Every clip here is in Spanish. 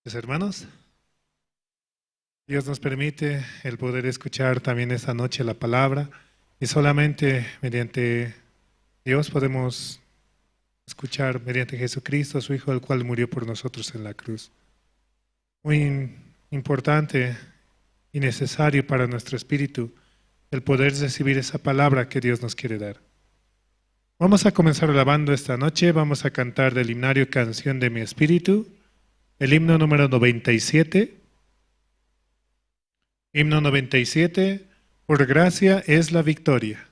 Pues hermanos, Dios nos permite el poder escuchar también esta noche la palabra y solamente mediante Dios podemos escuchar mediante Jesucristo, su Hijo, el cual murió por nosotros en la cruz. Muy importante y necesario para nuestro espíritu el poder recibir esa palabra que Dios nos quiere dar. Vamos a comenzar alabando esta noche, vamos a cantar del himnario Canción de mi Espíritu, el himno número 97. Himno 97, por gracia es la victoria.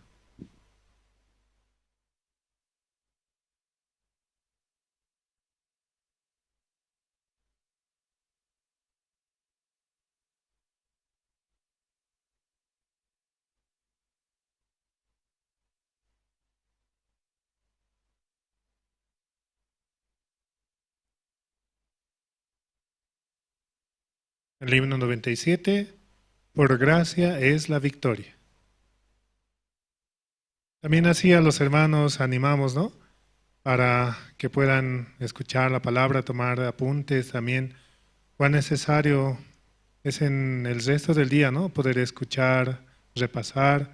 El himno 97, por gracia es la victoria. También así a los hermanos animamos, ¿no? Para que puedan escuchar la palabra, tomar apuntes también. Cuán necesario es en el resto del día, ¿no? Poder escuchar, repasar,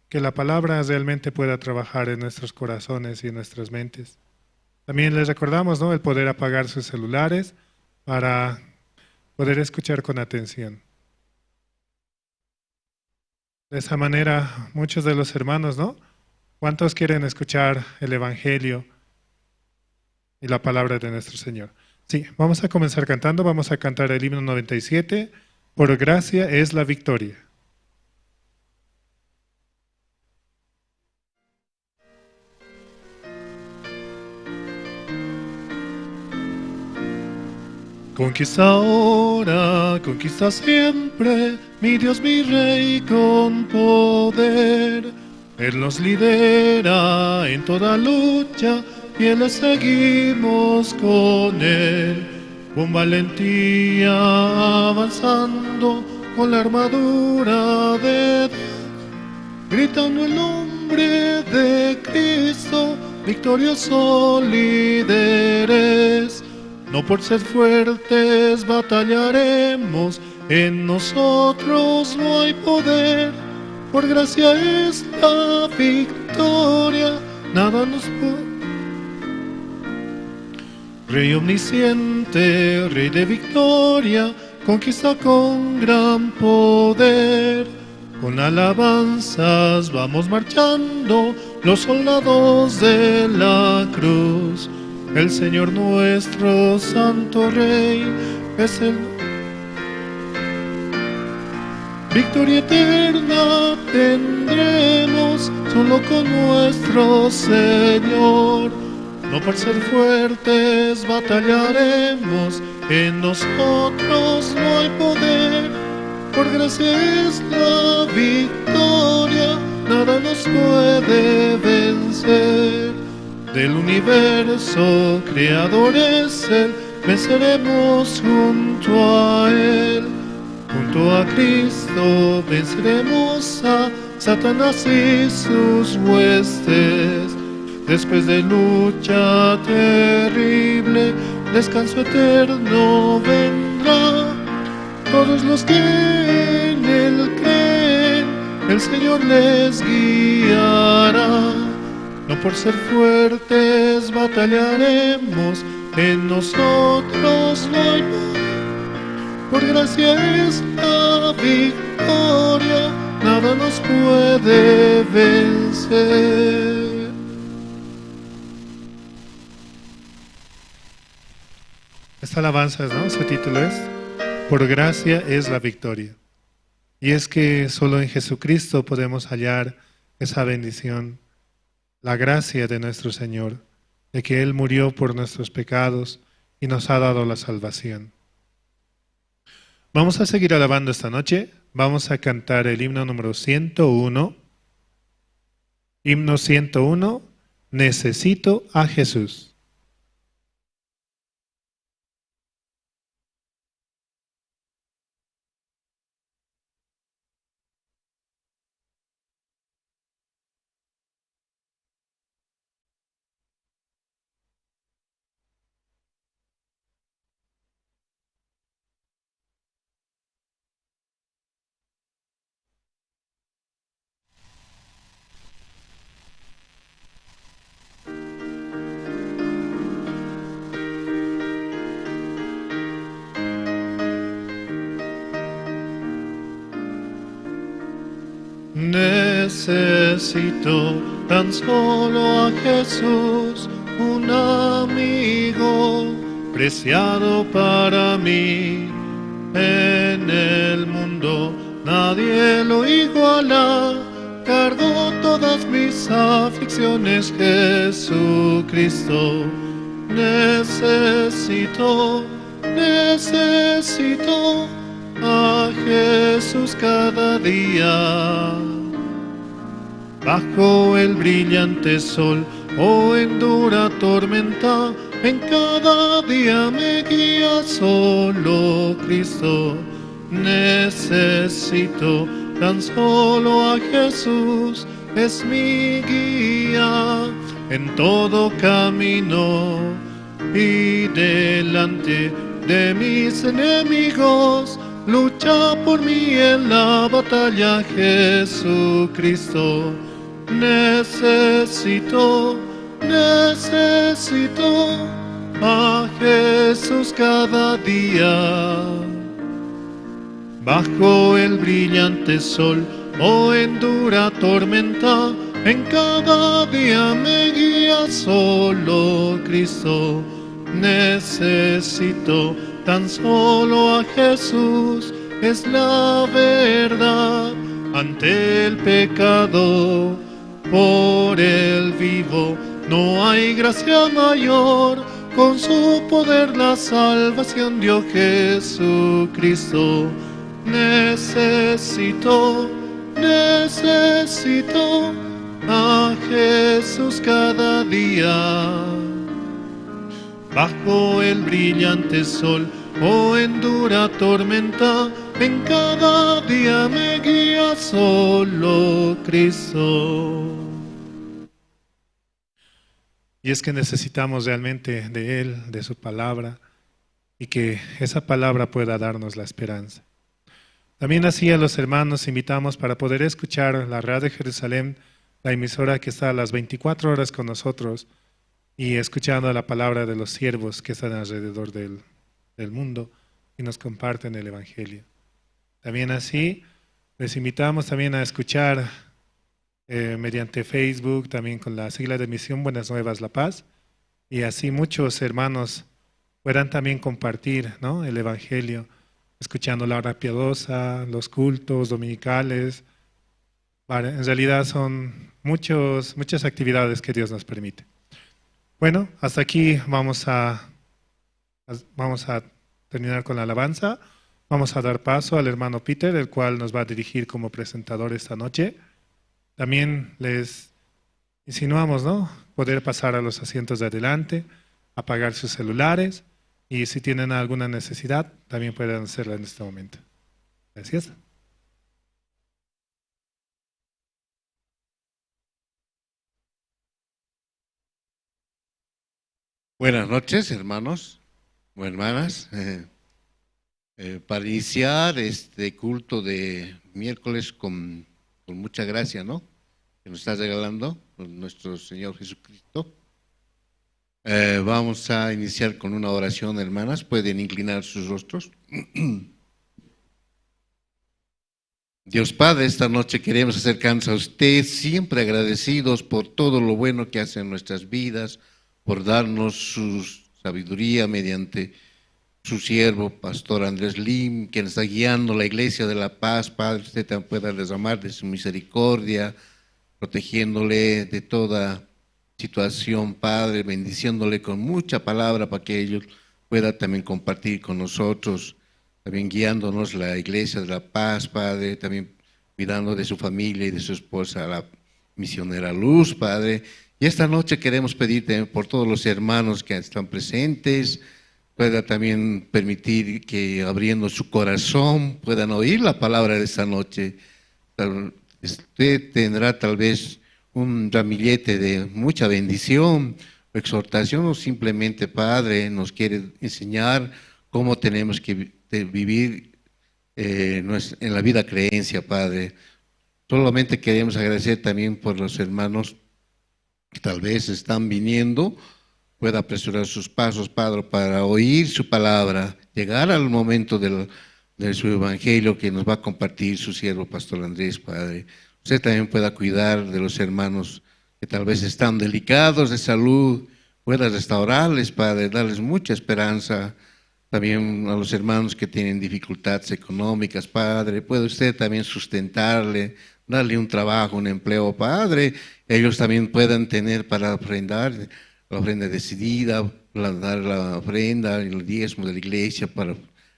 que la palabra realmente pueda trabajar en nuestros corazones y en nuestras mentes. También les recordamos, ¿no? El poder apagar sus celulares para poder escuchar con atención. De esa manera, muchos de los hermanos, ¿no? ¿Cuántos quieren escuchar el Evangelio y la palabra de nuestro Señor? Sí, vamos a comenzar cantando, vamos a cantar el himno 97, por gracia es la victoria. Conquista ahora, conquista siempre, mi Dios, mi Rey con poder. Él nos lidera en toda lucha y le seguimos con Él. Con valentía avanzando, con la armadura de Dios, gritando el nombre de Cristo, victorioso líderes. No por ser fuertes batallaremos, en nosotros no hay poder. Por gracia es la victoria, nada nos puede. Rey omnisciente, Rey de victoria, conquista con gran poder. Con alabanzas vamos marchando, los soldados de la cruz. El Señor nuestro Santo Rey es el victoria eterna tendremos solo con nuestro Señor. No por ser fuertes batallaremos, en nosotros no hay poder. Por gracia es la victoria, nada nos puede vencer. Del universo creador es Él, venceremos junto a Él. Junto a Cristo venceremos a Satanás y sus huestes. Después de lucha terrible, descanso eterno vendrá. Todos los que en Él creen, el Señor les guiará. No por ser fuertes batallaremos, en nosotros no hay poder. Por gracia es la victoria, nada nos puede vencer. Esta alabanza, ¿no? Su título es Por gracia es la victoria. Y es que solo en Jesucristo podemos hallar esa bendición, la gracia de nuestro Señor, de que Él murió por nuestros pecados y nos ha dado la salvación. Vamos a seguir alabando esta noche. Vamos a cantar el himno número 101. Himno 101, Necesito a Jesús. Necesito tan solo a Jesús, un amigo preciado para mí. En el mundo nadie lo iguala, cargó todas mis aflicciones Jesucristo. Necesito a Jesús cada día. Bajo el brillante sol o en dura tormenta, en cada día me guía solo Cristo. Necesito tan solo a Jesús, es mi guía en todo camino y delante de mis enemigos. Lucha por mí en la batalla, Jesucristo. Necesito a Jesús cada día. Bajo el brillante sol o en dura tormenta, en cada día me guía solo Cristo. Necesito tan solo a Jesús, es la verdad ante el pecado. Por el vivo no hay gracia mayor, con su poder la salvación dio Jesucristo. Necesito a Jesús cada día. Bajo el brillante sol o en dura tormenta, en cada día me guía solo Cristo. Y es que necesitamos realmente de Él, de su palabra, y que esa palabra pueda darnos la esperanza. También así a los hermanos invitamos para poder escuchar la Radio Jerusalén, la emisora que está a las 24 horas con nosotros y escuchando la palabra de los siervos que están alrededor del mundo y nos comparten el Evangelio. También así les invitamos también a escuchar mediante Facebook, también con la sigla de misión Buenas Nuevas La Paz, y así muchos hermanos puedan también compartir, ¿no?, el Evangelio, escuchando la hora piadosa, los cultos dominicales. En realidad son muchas actividades que Dios nos permite. Bueno, hasta aquí vamos a terminar con la alabanza. Vamos a dar paso al hermano Peter, el cual nos va a dirigir como presentador esta noche. También les insinuamos, ¿no?, poder pasar a los asientos de adelante, apagar sus celulares, y si tienen alguna necesidad, también pueden hacerla en este momento. Gracias. Buenas noches, hermanos o hermanas. Para iniciar este culto de miércoles con mucha gracia, ¿no?, que nos está regalando nuestro Señor Jesucristo. Vamos a iniciar con una oración, hermanas. Pueden inclinar sus rostros. Dios Padre, esta noche queremos acercarnos a usted, siempre agradecidos por todo lo bueno que hace en nuestras vidas, por darnos su sabiduría mediante su siervo, Pastor Andrés Lim, quien está guiando la Iglesia de la Paz. Padre, usted también pueda derramar de su misericordia, protegiéndole de toda situación, Padre, bendiciéndole con mucha palabra para que ellos puedan también compartir con nosotros, también guiándonos la Iglesia de la Paz, Padre, también cuidando de su familia y de su esposa, la misionera Luz, Padre. Y esta noche queremos pedirte por todos los hermanos que están presentes, pueda también permitir que abriendo su corazón puedan oír la palabra de esta noche. Usted tendrá tal vez un ramillete de mucha bendición, exhortación, o simplemente, Padre, nos quiere enseñar cómo tenemos que vivir en la vida creencia, Padre. Solamente queremos agradecer también por los hermanos que tal vez están viniendo, pueda apresurar sus pasos, Padre, para oír su palabra, llegar al momento de su evangelio que nos va a compartir su siervo Pastor Andrés, Padre. usted también pueda cuidar de los hermanos que tal vez están delicados de salud, pueda restaurarles, Padre, darles mucha esperanza. También a los hermanos que tienen dificultades económicas, Padre, puede usted también sustentarle, darle un trabajo, un empleo, Padre. Ellos también puedan tener para ofrendar, la ofrenda decidida, dar la ofrenda, el diezmo de la iglesia para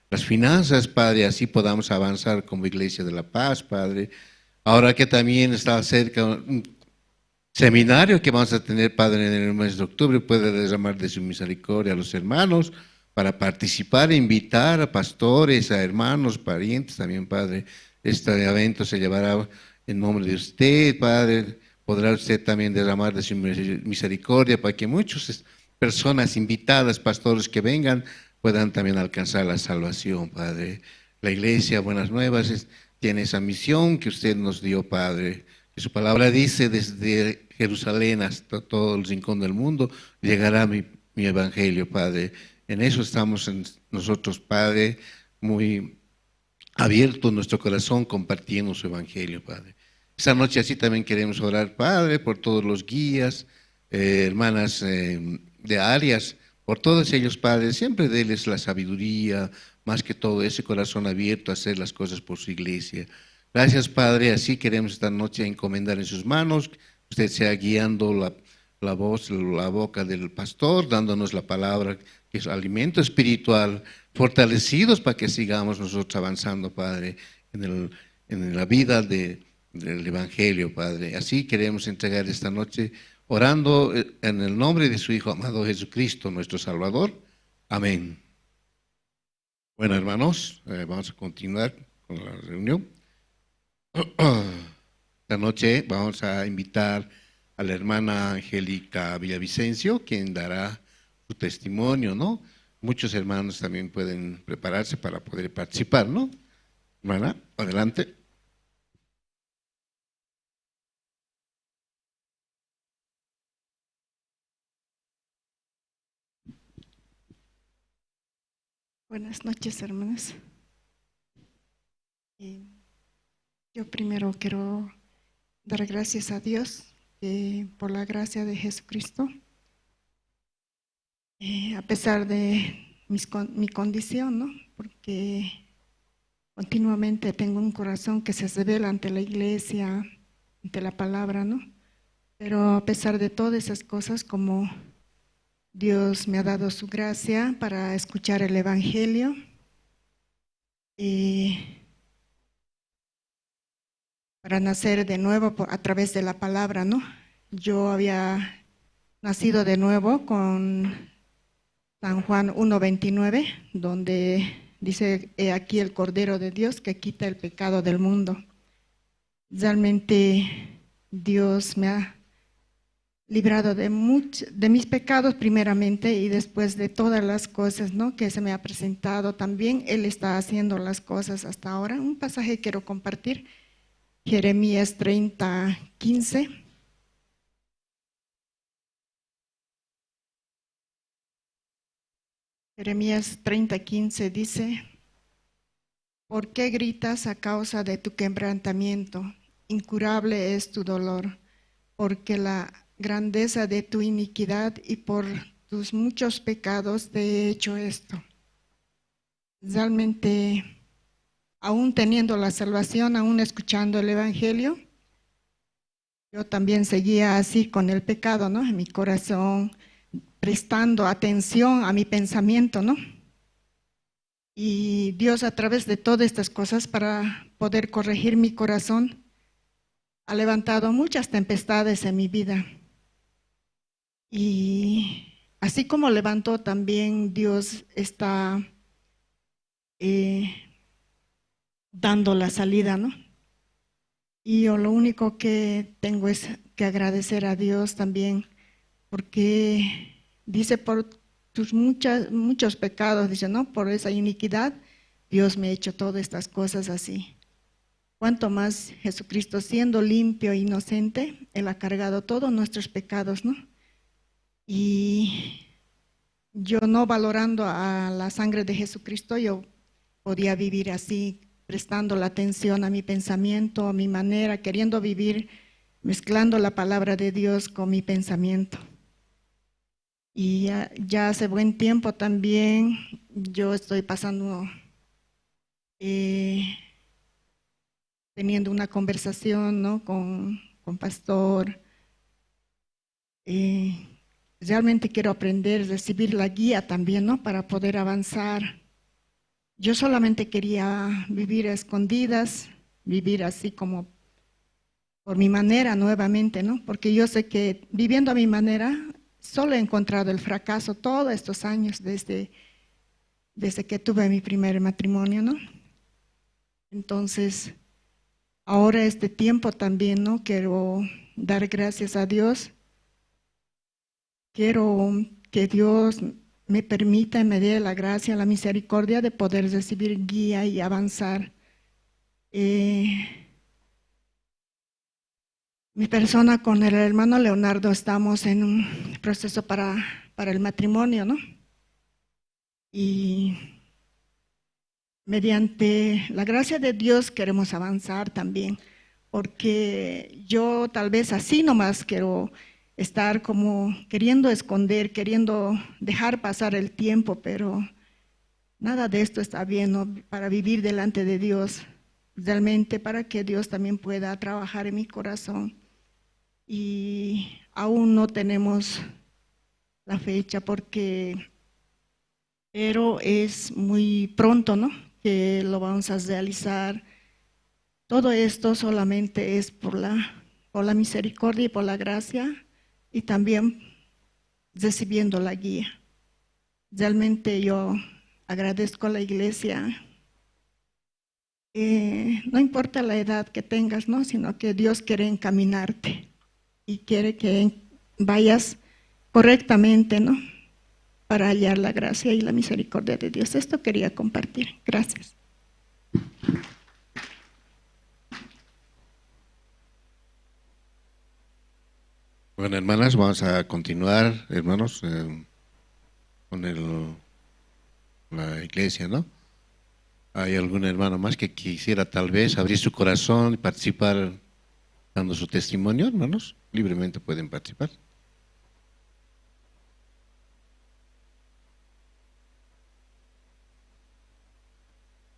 las finanzas, Padre, así podamos avanzar como Iglesia de la Paz, Padre. Ahora que también está cerca un seminario que vamos a tener, Padre, en el mes de octubre, puede derramar de su misericordia a los hermanos para participar e invitar a pastores, a hermanos, parientes también, Padre. Este evento se llevará en nombre de usted, Padre. Podrá usted también derramar de su misericordia para que muchas personas invitadas, pastores que vengan, puedan también alcanzar la salvación, Padre. La Iglesia Buenas Nuevas tiene esa misión que usted nos dio, Padre. Que su palabra dice, desde Jerusalén hasta todo el rincón del mundo, llegará mi evangelio, Padre. En eso estamos nosotros, Padre, muy abierto nuestro corazón compartiendo su evangelio, Padre. Esta noche así también queremos orar, Padre, por todos los guías, hermanas de áreas, por todos ellos, Padre. Siempre déles la sabiduría, más que todo ese corazón abierto a hacer las cosas por su iglesia. Gracias, Padre. Así queremos esta noche encomendar en sus manos. Usted sea guiando la voz, la boca del pastor, dándonos la palabra que es alimento espiritual, fortalecidos para que sigamos nosotros avanzando, Padre, en la vida del Evangelio, Padre. Así queremos entregar esta noche, orando en el nombre de su Hijo amado Jesucristo, nuestro Salvador. Amén. Bueno, hermanos, vamos a continuar con la reunión. Esta noche vamos a invitar a la hermana Angélica Villavicencio, quien dará su testimonio, ¿no? Muchos hermanos también pueden prepararse para poder participar, ¿no? Hermana, adelante. Buenas noches, hermanos. Yo primero quiero dar gracias a Dios por la gracia de Jesucristo. A pesar de mi condición, ¿no? Porque continuamente tengo un corazón que se revela ante la iglesia, ante la palabra, ¿no? Pero a pesar de todas esas cosas, como Dios me ha dado su gracia para escuchar el Evangelio y para nacer de nuevo a través de la palabra, ¿no? Yo había nacido de nuevo con San Juan 1:29, donde dice: he aquí el Cordero de Dios que quita el pecado del mundo. Realmente Dios me ha librado de mis pecados primeramente, y después de todas las cosas, ¿no?, que se me ha presentado, también Él está haciendo las cosas hasta ahora. Un pasaje quiero compartir, Jeremías 30:15. Jeremías 30:15 dice: ¿por qué gritas a causa de tu quebrantamiento? Incurable es tu dolor, porque la grandeza de tu iniquidad y por tus muchos pecados te he hecho esto. Realmente, aún teniendo la salvación, aún escuchando el Evangelio, yo también seguía así con el pecado, ¿no?, en mi corazón, prestando atención a mi pensamiento, ¿no? Y Dios, a través de todas estas cosas, para poder corregir mi corazón, ha levantado muchas tempestades en mi vida. Y así como levantó, también Dios está dando la salida, ¿no? Y yo lo único que tengo es que agradecer a Dios también, porque dice: por tus muchos pecados, dice, ¿no?, por esa iniquidad, Dios me ha hecho todas estas cosas así. Cuanto más Jesucristo, siendo limpio e inocente, Él ha cargado todos nuestros pecados, ¿no? Y yo, no valorando a la sangre de Jesucristo, yo podía vivir así prestando la atención a mi pensamiento, a mi manera, queriendo vivir, mezclando la palabra de Dios con mi pensamiento. Y ya hace buen tiempo también yo estoy pasando, teniendo una conversación, ¿no?, con pastor. Realmente quiero aprender, recibir la guía también, ¿no?, para poder avanzar. Yo solamente quería vivir a escondidas, vivir así como por mi manera nuevamente, ¿no? Porque yo sé que viviendo a mi manera solo he encontrado el fracaso todos estos años desde que tuve mi primer matrimonio, ¿no? Entonces, ahora este tiempo también, ¿no?, quiero dar gracias a Dios. Quiero que Dios me permita y me dé la gracia, la misericordia de poder recibir guía y avanzar. Mi persona con el hermano Leonardo estamos en un proceso para el matrimonio, ¿no? Y mediante la gracia de Dios queremos avanzar también, porque yo tal vez así nomás quiero estar como queriendo esconder, queriendo dejar pasar el tiempo, pero nada de esto está bien, ¿no?, para vivir delante de Dios, realmente para que Dios también pueda trabajar en mi corazón. Y aún no tenemos la fecha pero es muy pronto, ¿no?, que lo vamos a realizar. Todo esto solamente es por la misericordia y por la gracia, y también recibiendo la guía. Realmente yo agradezco a la iglesia. No importa la edad que tengas, ¿no?, sino que Dios quiere encaminarte y quiere que vayas correctamente, ¿no?, para hallar la gracia y la misericordia de Dios. Esto quería compartir. Gracias. Bueno, hermanas, vamos a continuar, hermanos, con la iglesia, ¿no? ¿Hay algún hermano más que quisiera tal vez abrir su corazón y participar dando su testimonio, hermanos? Libremente pueden participar.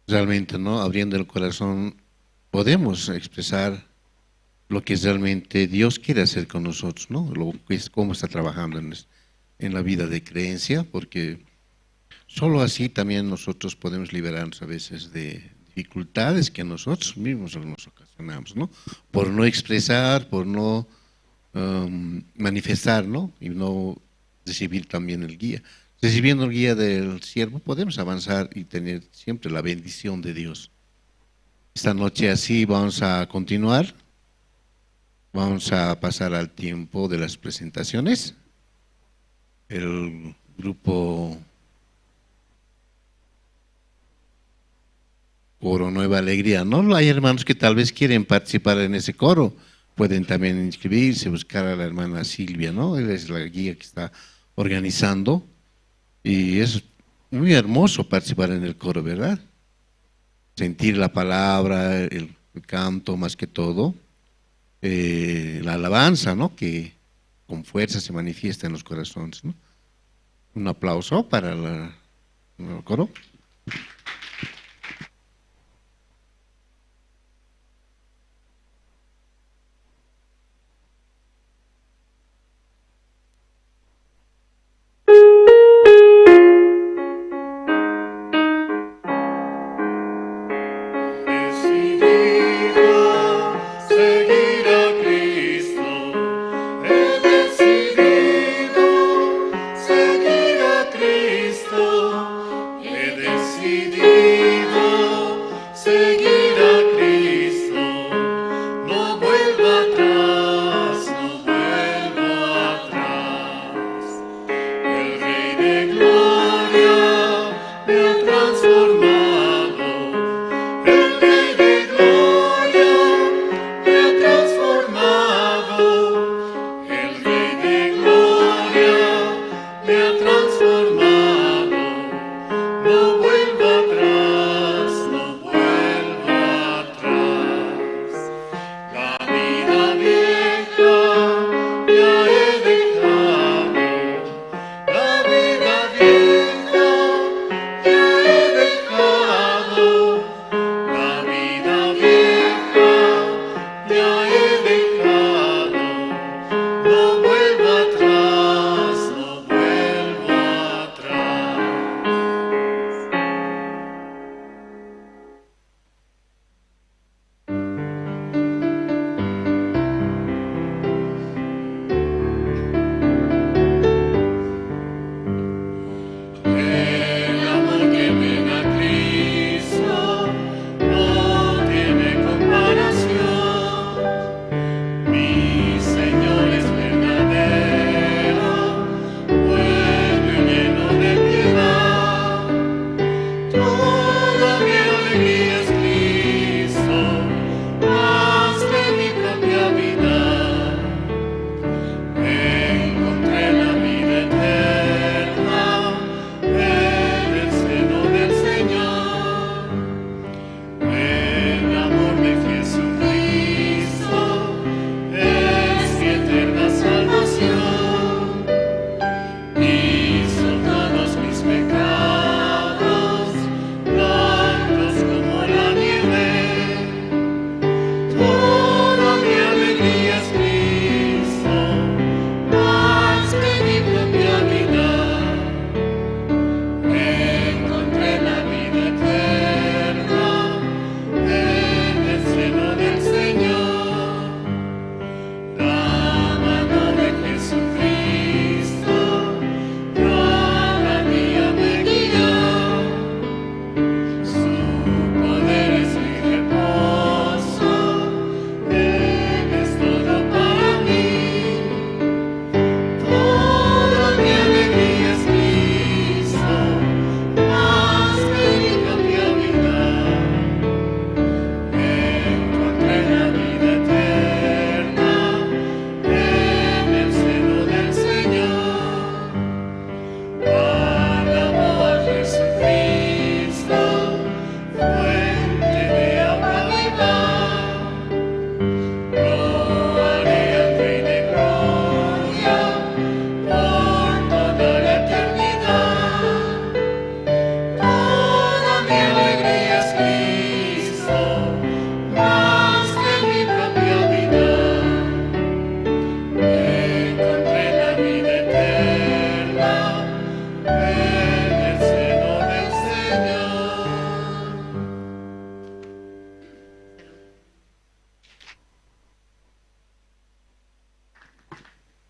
Realmente, ¿no?, abriendo el corazón podemos expresar lo que realmente Dios quiere hacer con nosotros, ¿no? Cómo está trabajando en la vida de creencia, porque solo así también nosotros podemos liberarnos a veces de dificultades que nosotros mismos nos ocasionamos, ¿no? Por no expresar, por no manifestar, ¿no?, y no recibir también el guía. Recibiendo el guía del siervo podemos avanzar y tener siempre la bendición de Dios. Esta noche así vamos a continuar. Vamos a pasar al tiempo de las presentaciones. El grupo Coro Nueva Alegría, ¿no? Hay hermanos que tal vez quieren participar en ese coro. Pueden también inscribirse, buscar a la hermana Silvia, ¿no? Ella es la guía que está organizando. Y es muy hermoso participar en el coro, ¿verdad? Sentir la palabra, el canto más que todo. La alabanza, ¿no?, que con fuerza se manifiesta en los corazones, ¿no? Un aplauso para el coro. He decidido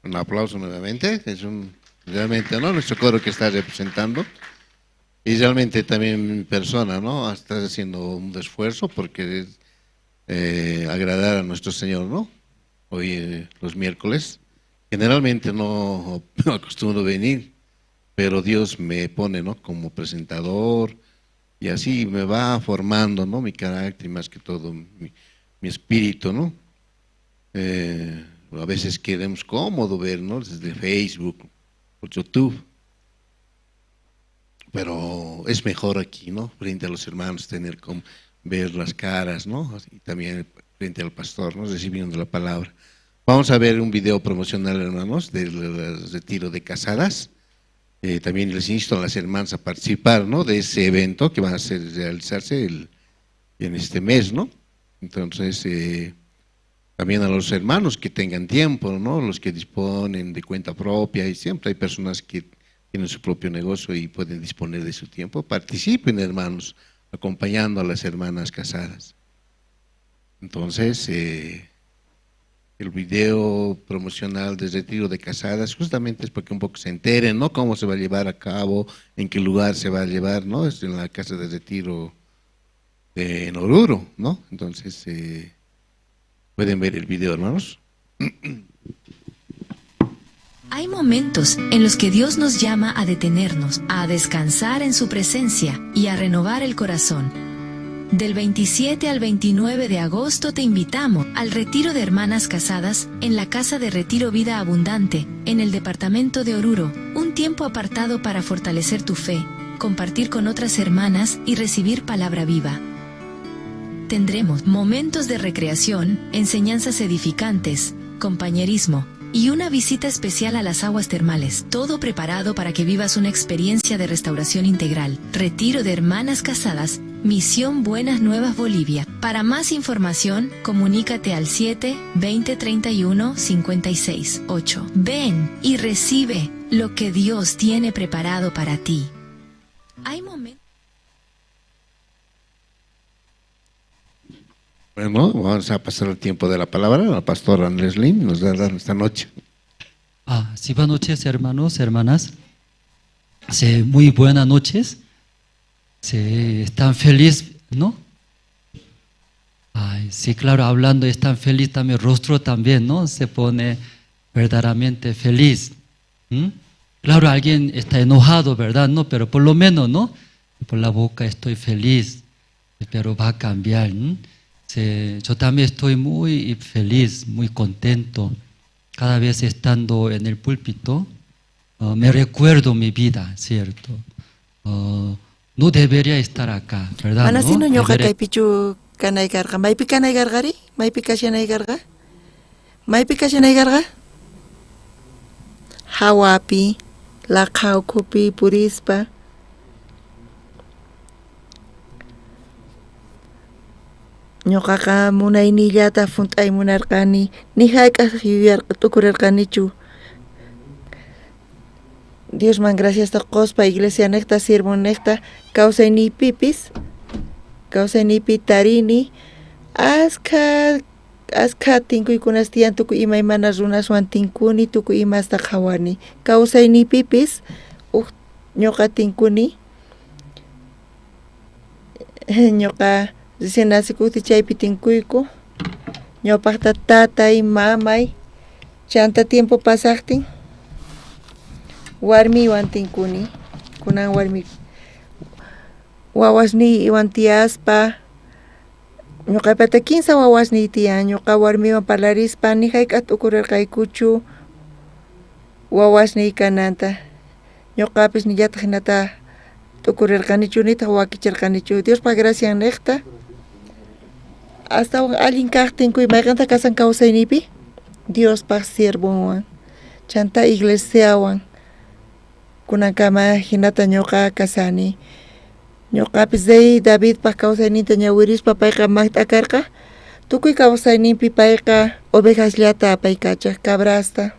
Un aplauso nuevamente, es realmente, ¿no?, nuestro coro que está representando. Y realmente también mi persona, ¿no?, está haciendo un esfuerzo porque agradar a nuestro Señor, ¿no? Hoy, los miércoles, generalmente no acostumbro venir, pero Dios me pone, ¿no?, como presentador, y así me va formando, ¿no?, mi carácter y más que todo mi espíritu, ¿no? A veces queremos cómodo ver, ¿no?, desde Facebook, por YouTube, pero es mejor aquí, ¿no?, frente a los hermanos, tener como ver las caras, ¿no?, y también frente al pastor, ¿no?, recibiendo la palabra. Vamos a ver un video promocional, hermanos, del retiro de casadas. También les insto a las hermanas a participar, ¿no?, de ese evento que va a realizarse en este mes, ¿no? Entonces, también a los hermanos que tengan tiempo, ¿no?, los que disponen de cuenta propia, y siempre hay personas que tienen su propio negocio y pueden disponer de su tiempo. Participen, hermanos, acompañando a las hermanas casadas. Entonces, el video promocional del retiro de casadas justamente es porque un poco se enteren, ¿no?, cómo se va a llevar a cabo, en qué lugar se va a llevar, ¿no? Es en la casa de retiro en Oruro, ¿no? Entonces, pueden ver el video, hermanos. Hay momentos en los que Dios nos llama a detenernos, a descansar en su presencia y a renovar el corazón. Del 27 al 29 de agosto te invitamos al retiro de hermanas casadas en la Casa de Retiro Vida Abundante, en el departamento de Oruro, un tiempo apartado para fortalecer tu fe, compartir con otras hermanas y recibir palabra viva. Tendremos momentos de recreación, enseñanzas edificantes, compañerismo y una visita especial a las aguas termales, todo preparado para que vivas una experiencia de restauración integral. Retiro de hermanas casadas, Misión Buenas Nuevas Bolivia. Para más información, comunícate al 7-20-31-56-8. Ven y recibe lo que Dios tiene preparado para ti. Hay momentos. Bueno, vamos a pasar el tiempo de la palabra. La pastora Leslin nos va a dar esta noche. Sí, buenas noches, hermanos, hermanas. Sí, muy buenas noches. Sí, están felices, ¿no? Ay, sí, claro, hablando, están felices también, rostro también, ¿no? Se pone verdaderamente feliz. Claro, alguien está enojado, ¿verdad? No, pero por lo menos, ¿no? Por la boca estoy feliz, pero va a cambiar. Sí, yo también estoy muy feliz, muy contento. Cada vez estando en el púlpito, me recuerdo mi vida, ¿cierto? No debería estar acá, ¿verdad? Manasino ¿no? ñoqa kay pichu kanay karqa. Maypi kanay karqari? Maypi kashanay karqa? Maypi kashanay karqa? Hawapi, laqhawkupi purispa. Ñoqaqa munaynillata funt'ay munarqani, ni hayk'as tukurarqanichu. Dios man gracias ta qospa iglesia necta sirvo necta kawsayniypipis kawsaynipi tarini askha tinkuykunas tiyan tukuy imaymana runaswan tinkuni tukuy ima hasta qhawani kawsayniypipis ñoqa tinkuni ñoqa recién nasikukti chaypi tinkuyku ñawpaqta tatay mamay chanta tiempo pasaqtin warmiwan tinkuni kunan warmi wawasni iwan tiyaspa ñuqapata 15 wawasni tiyan ñuqa warmiwan parlarispa ni hayk'at ukurarqaykuchu wawasni kananta ñuqapis nillataq hinata tukurarqanichu nitaq wakichirqanichu Diospa gracia niqta hasta allin kaqtin kuy mayqanta kasan kawsayniypi Diospaq sirvunwan chanta iglesiawan kunankama hinata ñuqa kasani ñuqapis de Davidpaq kawsayninta ñawirispa payqa magt'akarqa tukuy kawsayninpi payqa ovejasllata apaykachaq cabrasta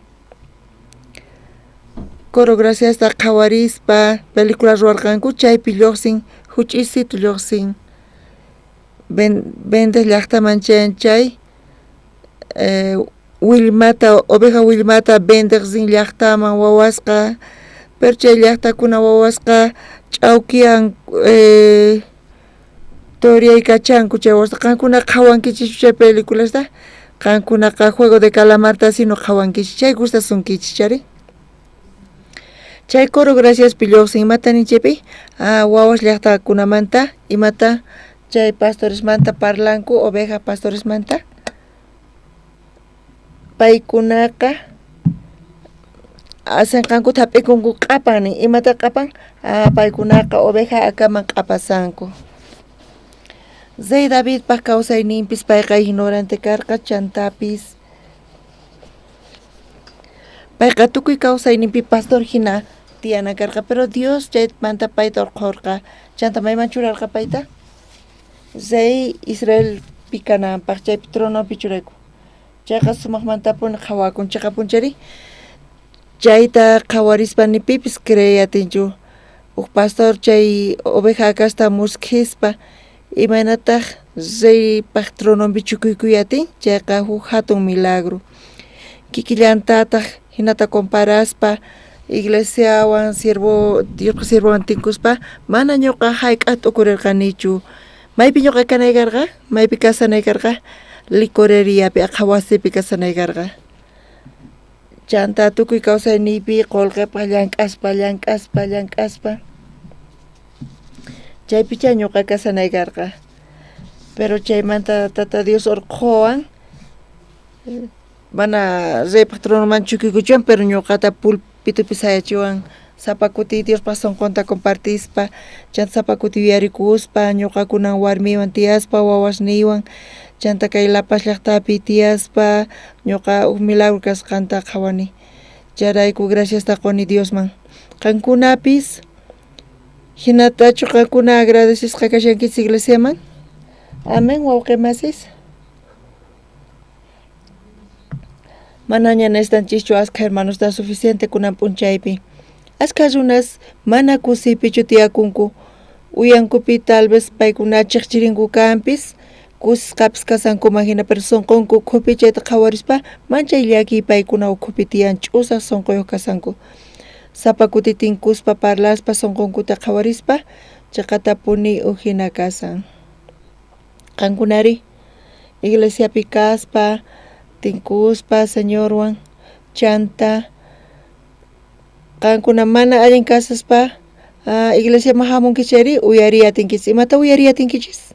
coro graciasta qhawarispa película ruwarqanku chaypi lluqsin huch'isitu lluqsin vendes llaqtaman chanchay Wilmata, oveja Wilmata bendiqsin llaqtaman wawasqa, pero chay llaqtakuna wawasqa ch'awkiyan turiaykachanku chay wawasqa. Qankuna qhawankichis chay peliculasta, qankunaqa Juego de Calamarta sino qhawankichis, chay gustasunkichis chari. Chay coro gracias pilluqsin imata ninchaypi, wawas llaqtakunamanta imata chay pastoresmanta parlanku, oveja pastoresmanta. Paykunaqa asanqanku thap'ikunku q'apan nin, imata q'apan? Paykunaqa oveja akaman q'apasanku. Zey Davidpaq kawsayninpis payqa ignorante karqa chantapis. Payqa tukuy kawsayninpi pastor hina tiyana karqa, pero Dios chaymanta payta urqurqa, chanta mayman churarqa payta? Zey Israelpi kananpaq chaypi tronopi churayku. Chayqa sumaqmantapuni qhawakunchikqa punchari, chayta qhawarispa ni pipis creyatinchu uk pastor chay oveja kasta muskhispa imanataq Zeypaq tronopi chukuykuyatin, chayqa huk hatun milagro. Kikillantataq hinata comparaspa iglesiawan Diosqa sirvowan tinkuspa mana ñuqa hayk'at ukurirqanichu. Maypi ñuqa kanay karqa, maypi kasanay karqa, licoreriapi aqha wasipi kasanay karqa. Chanta tukuy kawsayniypi qullqipaq llank'aspa chaypicha ñuqa kasanay karqa. Pero chaymanta tata Dios urquwan mana Reypaq tronoman chukuykuchuwan, pero ñuqata pulpitupi sayachiwan sapa kuti Diospaq sunqunta compartispa, chanta sapa kuti yuyarikuspa, ñuqakunan warmiwan tiyaspa, wawasniwan, chanta kay Lapas llaqtapi tiyaspa, ñuqa uk milagro kasqanta qhawani. Charayku graciasta quni Diosman. Qankunapis hinatachu qankuna agradecisqa kashankichis iglesiaman? Amén, wawqimasis. Manaña necesitanchikchu askha hermanosta suficiente kunan p'unchaypi. Askha runas mana kusipichu tiyakunku, uyankupi tal vez paykuna chiqchirinku kanpis, kusisqapis kasankuman hina, pero sunqunku khupi chayta qhawarispa manchay llaki paykuna ukhupi tiyan ch'usaq sunquyuq kasanku. Sapa kuti tinkuspa parlaspa sunqunkuta qhawarispa chayqa tapuni hina kasan. Qankunari iglesiapi kaspa tinkuspa señorwan chanta qankuna mana allin kasaspa iglesiaman hamunkichari uyariyatinkichis. Imata uyariyatinkichis?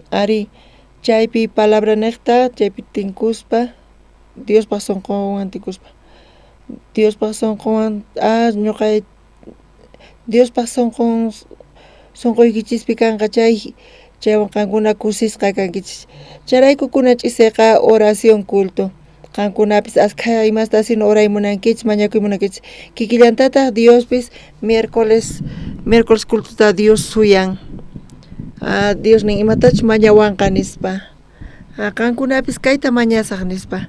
Ari chaypi palabra niqta chaypi tinkuspa Diospaq sunqunwan tinkuspa, Diospaq sunqunwan ñuqa Diospaq sunquykichis kanqa chaywan qankuna kusisqa kankichis. Charayku kunach'isayqa oración culto. Qankunapis askha imasta sino oraymunankichis, mañakuymunankichis. Kikillantataq Diospis miércoles cultuta Dios suyan. Dios nin imatach mañawanqa nispa. Qankunapis kayta mañasaq nispa.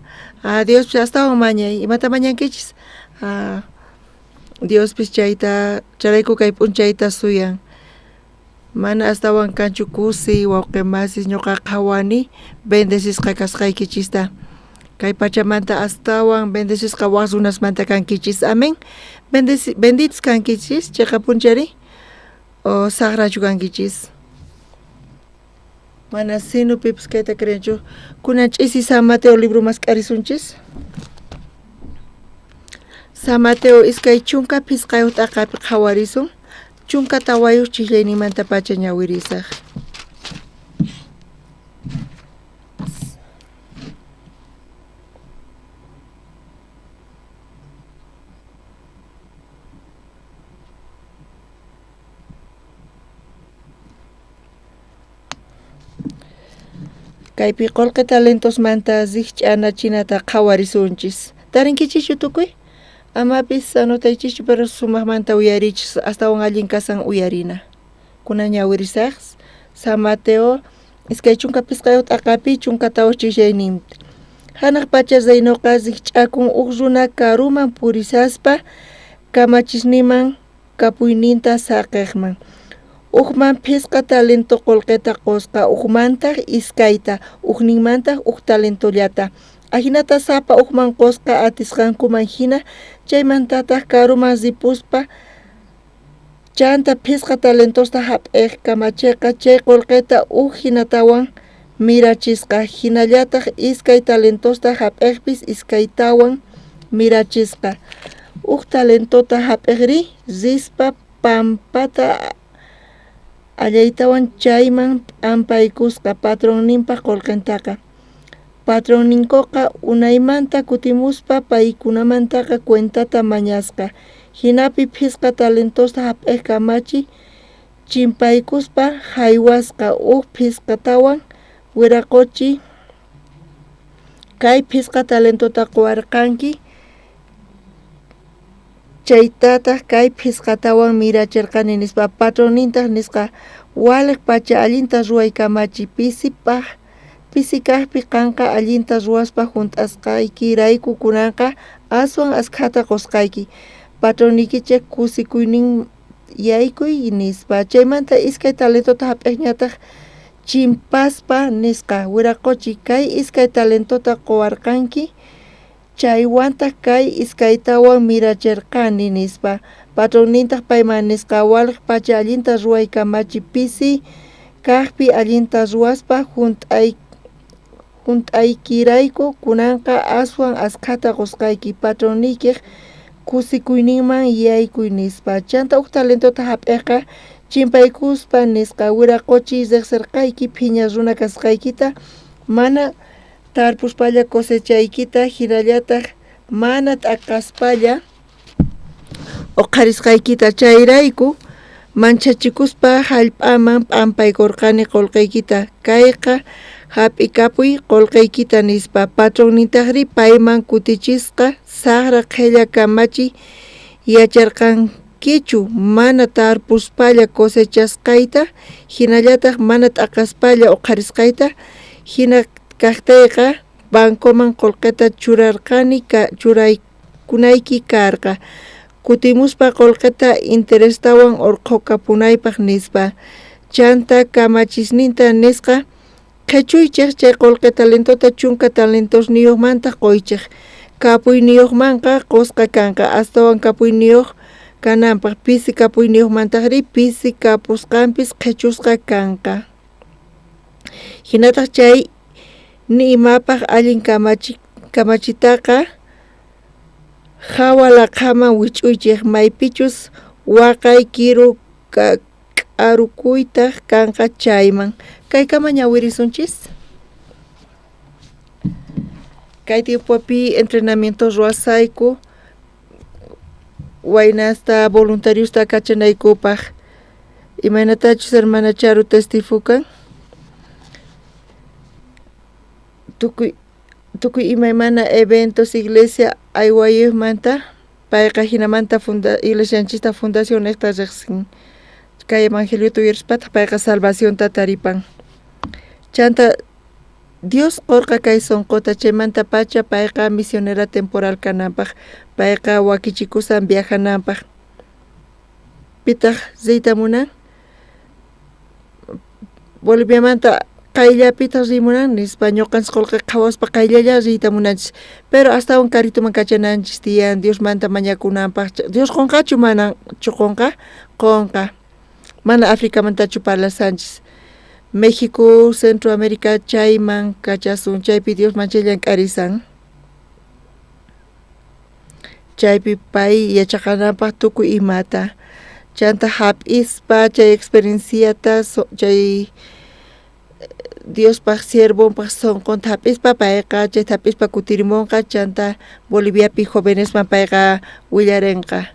Diospis astawan mañay, imata mañankichis? Diospis chayta charayku kay p'unchayta suyan. Mana astawan kanchu kusi wawqimasis ñuqa qhawani bendecishqa kasqaykichista. Kay pachamanta astawan bendecishqa waq runasmanta kankichis. Amén. Benditos kankichis chayqa punchari o sagrachu kankichis. Mana sino pipis kayta creenchu. Kunan ch'isi San Mateo libro masq'arisunchis. San Mateo iskay chunka pisqayuq t'aqapi qhawarisun. Chunka tawayuq chikllaynimanta pacha ñawirisaq. Kaypi qullqi talentosmanta zikch'anachinata qhawarisunchis. Tarinkichischu tukuy? Amapis anotaychischu, pero sumaqmanta uyarichis astawan allin kasan uyarina. Kunan ñawirisaq San Mateo iskay chunka pisqayuq t'aqapi chunka tawuq chikllaynimanta. Hanaq pacha zaynuqa zikch'akun uk runa karuman purisaspa kamachisniman kapuyninta saqiqman. Ukman pisqa talento qullqita qusqa, ukmantaq iskayta, ukninmantaq uk talentollata. Ajinata sapa ukman qosqa atisqankuman hina chaymantataq karuman zipuspa chanta phisqa talentosta hap'ej kamachiqa chay qullqita hinatawan mirachisqa hinallataq iskay talentosta hap'ejpis iskaytawan mirachisqa talentota hap'ejri zispa pampata allaytawan chayman ampaykusqa patronninpa qullqintaqa patronninkuqa unaymanta kutimuspa paykunamantaqa cuentata mañasqa hinapi phisqa talentosta hap'ej kamachi chimpaykuspa haywasqa phisqatawan wiraquchi kay phisqa talentota quwarqanki chaytataq kay phisqatawan mirachirqani nispa patronintaq nisqa waliq pacha allinta ruway kamachi pisikaqpi qanqa allinta ruwaspa hunt'asqaykirayku kunanqa aswan askhata qusqayki patronikichik kusikuynin yaykuy nispa chaymanta iskay talentota hap'ejñataq chimpaspa nisqa wiraquchi kay iskay talentota quwarqanki chaywanta kay iskaytawan mirachirqani nispa patronintaq payman nisqa waliq pacha allinta ruway kamachi pisi kaqpi allinta ruwaspa hunt'aykirayku kunanqa aswan askhata qusqayki patronikiq kusikuyninman yaykuy nispa chanta talentota hap'ejqa chimpaykuspa nisqa wiraquchi riqsirqayki phiña runa kasqaykita mana tarpuspalla cosechaykita hinallataq mana t'aqaspalla uqarisqaykita chayrayku manchachikuspa hallp'aman p'ampaykurqani qullqiykita kayqa hap'ikapuy qullqiykita nispa patronnintaqri payman kutichisqa saqra qhilla kamachi yacharqankichu mana tarpuspalla cosechasqayta hinallataq mana t'aqaspalla uqarisqayta hina kaqtayqa bancoman qullqita churaykunayki karqa kutimuspa qullqita interestawan urqukapunaypaq nispa chanta kamachisninta nisqa qhechuychik chay qullqi talentota chunka talentosniyuqmanta quychik kapuyniyuqmanqa qusqa kanqa astawan kapuyniyuq kananpaq pisi kapuyniyuqmantaqri pisi kapusqanpis qhechusqa kanqa hinataq chay ni imapaq allin kamachitaqa hawalaqhaman wich'uychik maypichus waqay kiru k'arukuytaq kanqa chayman kaykama ñawirisunchis kay tiempopi entrenamiento ruwasayku waynasta voluntariusta kachanaykupaq imaynatachus hermana Charu testifukan tukuy imaymana eventos iglesia aywayuqmanta payqa hinamanta iglesianchista fundación esta riqsin kay evangelio tuyarispataq payqa salvacionta taripan chanta Dios qurqa kay sonqota chaymanta pacha payqa misionera temporal kananpaq payqa wakichikusan viajananpaq pitaq zeyta munan Boliviamanta qayllapita rimunan nispa ñuqanchis qullqi qhawaspa qayllalla riyta munanchis pero astawan karituman kachananchis tiyan Dios manta mañakunanpaq Dios qunqachu manan qunqa mana África mantachu parlasanchis México Centroamérica chayman kachasun chaypi Dios manchayllan k'arisan chaypi pay yachaqananpaq tukuy imata chanta hap'ispa chay experienciata chay Dios paq siervonpaq sonqonta hap'ispa payqa chay hap'ispa kutirimunqa chanta Boliviapi jóvenesman payqa willarinqa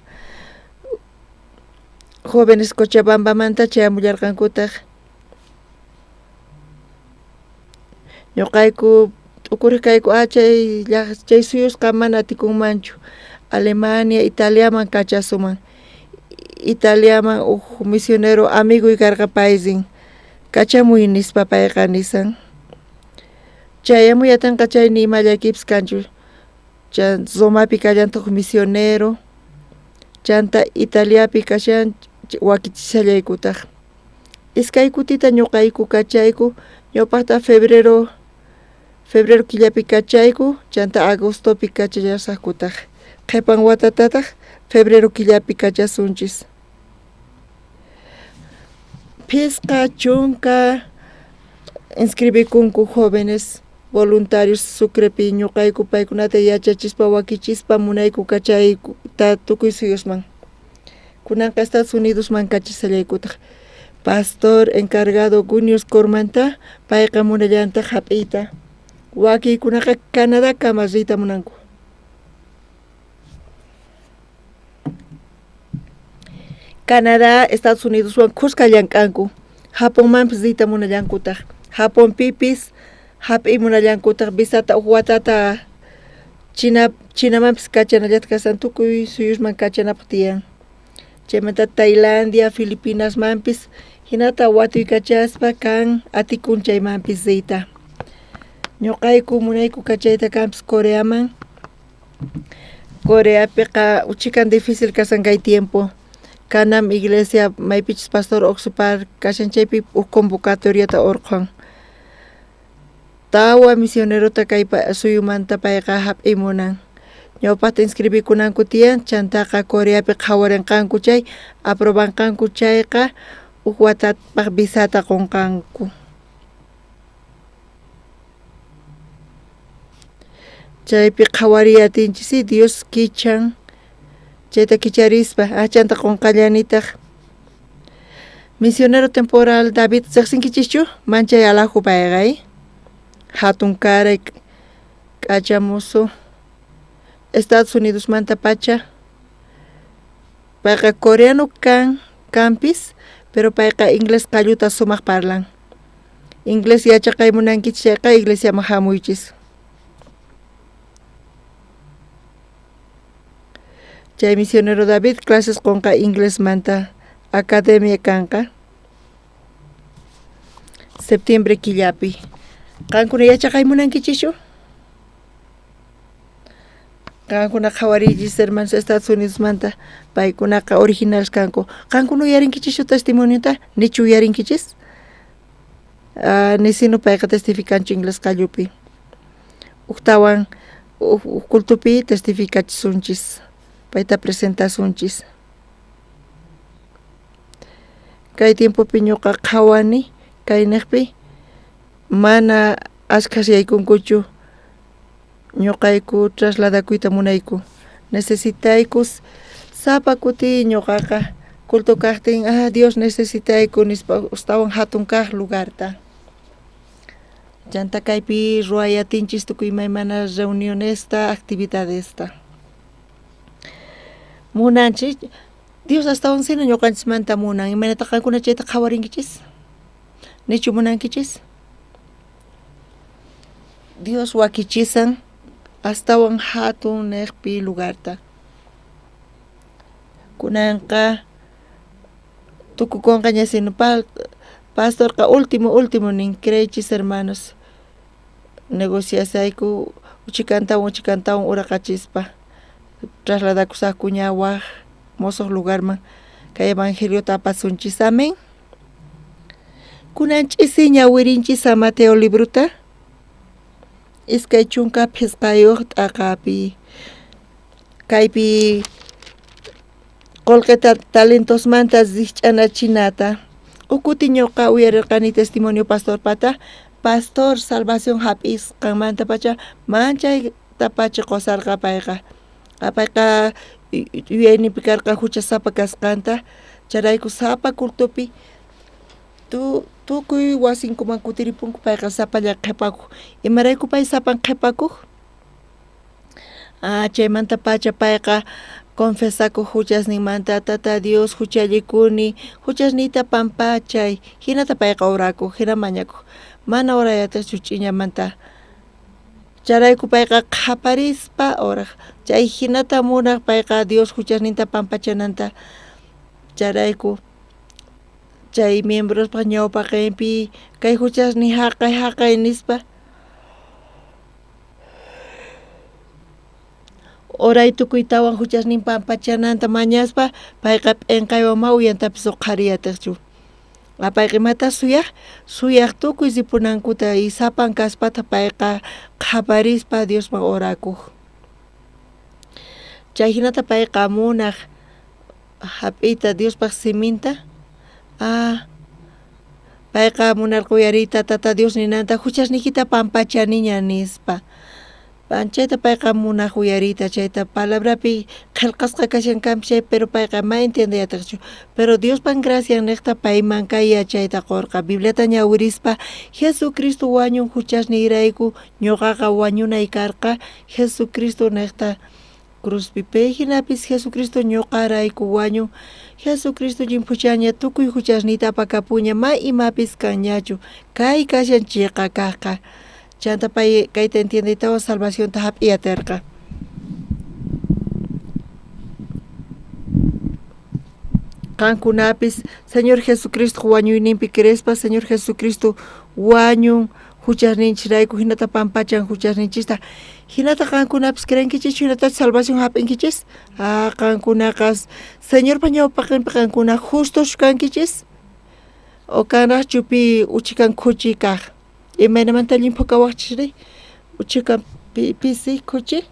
jóvenes Cochabambamanta chayamullarqankutaq ñuqayku t'ukurikayku chay suyusqa mana atikunmanchu Alemania Italiaman kachasuman Italiaman misionero amigo karqa paysin kachamuy nispa payqa nisan chayamuyatanqa chayni imallaykipis kanchu Zomapi kallantuq misionero chanta Italiapi kashan wakichishallaykutaq iskay kutita ñuqayku kachayku ñawpaqta febrero febrero killapi kachayku chanta agostopi kachayasaqkutaq qhipan watatataq febrero killapi kachasunchis. Pisqa chunka inscribikunku jóvenes voluntarios Sucrepi ñuqayku paykunata yachachispa wakichispa munayku kachayta tukuy suyusman. Kunanqa Estados Unidosman kachisallaykutaq. Pastor encargado Gunius Cormanta payqa munallanta hap'iyta. Wakiykunaqa Canadá kamarrita munanku. Canadá, Estados Unidoswan kusqa llank'anku. Japonmanpis rita munallankutaq. Japonpipis hap'i munallankutaq visata watata Chinamanpis kachanallata kasan tukuy suyusman kachanapaq tiyan. Chaymanta Tailandia, Filipinasmanpis hinata watuy kachaspa kan atikunchaymanpis rita. Ñuqayku munayku kachayta kanpis Coreaman. Coreapiqa uchikan difícil kasan kay tiempo. Kanam iglesia maypichis pastor oxupar kashanchaypi convocatoriata orqan. Tawa misionerota kay suyumanta payqa hap'imunan. Ñawpaqta inscribikunanku tiyan chantaqa Coreapi qhawarinqanku chay aprobanqanku chayqa watapaq visata qunqanku. Chaypi qhawariyatinchisi Dios kichan chayta kicharispa chanta qunqallanitaq. Misionero temporal David riqsinkichischu manchay alaju payqa hatun karay k'achamusu Estados Unidos manta pacha payqa coreano kanpis pero payqa inglés qalluta sumaq parlan. Inglés yachaqay munankichis chayqa iglesiaman hamuychis. Chay misionero David clases qunqa inglés manta academia kanqa septiembre killapi. Qankuna yachaqay munankichishu? Qankuna qhawarillis hermanos Estados Unidos manta paykunaqa originales kanku. Qankuna uyarinkichishu testimoniota nichu uyarinkichis? Nisinu payqa testificanchu inglés qallupi. Uktawan cultupi testificachisunchis. Payta presentasunchis. Kay tiempopi ñuqa qhawani kayniqpi mana ashkhas yaykunkuchu. Ñuqayku trasladakuyta munayku. Necesitaykus sapa kuti ñuqaqa culto kaqtin Dios necesitayku nispa ustawan hatun kaq lugarta. Chanta kaypi ruwayatinchis tukuy imaymana reunionesta, actividadesta. Munanchis Dios hasta oncena ñuqanchismanta munan imanata qankuna chayta qhawarinkichis? Nichu munankichis? Dios wakichisan astawan hatun neqpi lugarta. Kunanqa tukukunqa ñasinupal pastorqa último nin creychis hermanos. Negociasayku uchikantawan uraqachispa. Trasladakusaqku ñawaq mosoq lugarman kay evangeliota apasunchis. Amén. Kunanchisi ñawirinchis San Mateo libruta iskay chunka phisqayuq t'aqapi kaypi qolqeta talentosmanta zikch'anachinata ukuti ñuqa uyarirqani testimonio pastor pata pastor salvación hap'isqanmanta pacha manchayta pacha qusarqa payqa apayqa uyaynipi karqa hucha sapa kasqanta charayku sapa cultupi tukuy wasinkuman kutiripunku payqa sapalla qhipakuq. Imarayku pay sapan qhipakuq? Chaymanta pacha payqa confesakuq huchasninmanta tata Dios huchallikuni huchasniyta pampachay hinata payqa orakuq hina mañakuq mana orayatachu ch'iñamanta. Charayku payqa qhaparispa oraq chay hinata munaq payqa Dios huchasninta pampachananta. Charayku chay miembros pa ñawpaqinpi kay huchasni haqay nispa oray tukuytawan huchasnin pampachananta mañaspa payqa p'inqaywan mauyantapis huqariyatiqchu. Apayqa imata suyaq tukuy sipunankuta y sapan kaspata payqa qhaparispa Diosman orakuq. Chay hinata payqa munaq hap'iyta Diospaq siminta payqa munarqa uyariyta tata Dios ninanta huchasniykita pampachaniña nispa. Chayta payqa munaq uyariyta chayta palabrapi qillqasqa kashankanpish chay pero payqa ma entendiyataqchu. Pero Diospan gracia niqta payman kay yachayta qurqa Bibliata ñawirispa Jesucristo wañun huchasniyrayku ñuqaqa wañunay karqa Jesucristo niqta cruzpi pay hinapis Jesucristo ñuqarayku wañun Jesucristo llimpuchaña tukuy huchasniyta apakapuña ma imapis kanñachu kay kashanchikqa kaqqa. Chanta pay kayta entiendiytawan salvacionta hap'iyatirqa. Qankunapis Señor Jesucristo wañuyninpi creespa Señor Jesucristo wañun huchasninchirayku hinata pampachan huchasninchista hinata qankunapis creenkichis hinata salvación hap'inkichis qankunaqas Señorpa ñawpaqinpi qankuna justos kankichis o kanaqchu pi uchikan khuchi kaq imaynamanta limpu kawaqchiri uchikan pisi khuchi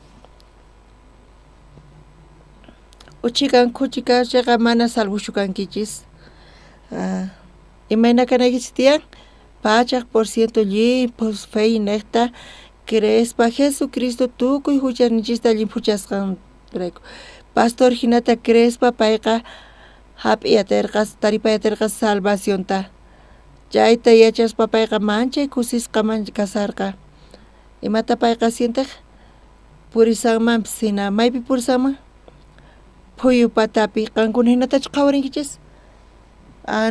uchikan khuchi kaqchiqa mana salvushu kankichis imayna kanaykichis tiyan pachaq por ciento limpos fe niqta creespa Jesucristo tukuy huchasninchista limpuchasqanrayku pastor hinata creespa payqa hap'iyatirqa taripayatirqa salvacionta chayta yachaspa payqa manchay kusisqaman kasarqa imata payqa sientiq purisanmanpis hina maypi purisanman phuyu patapi qankuna hinatachu qhawarinkichis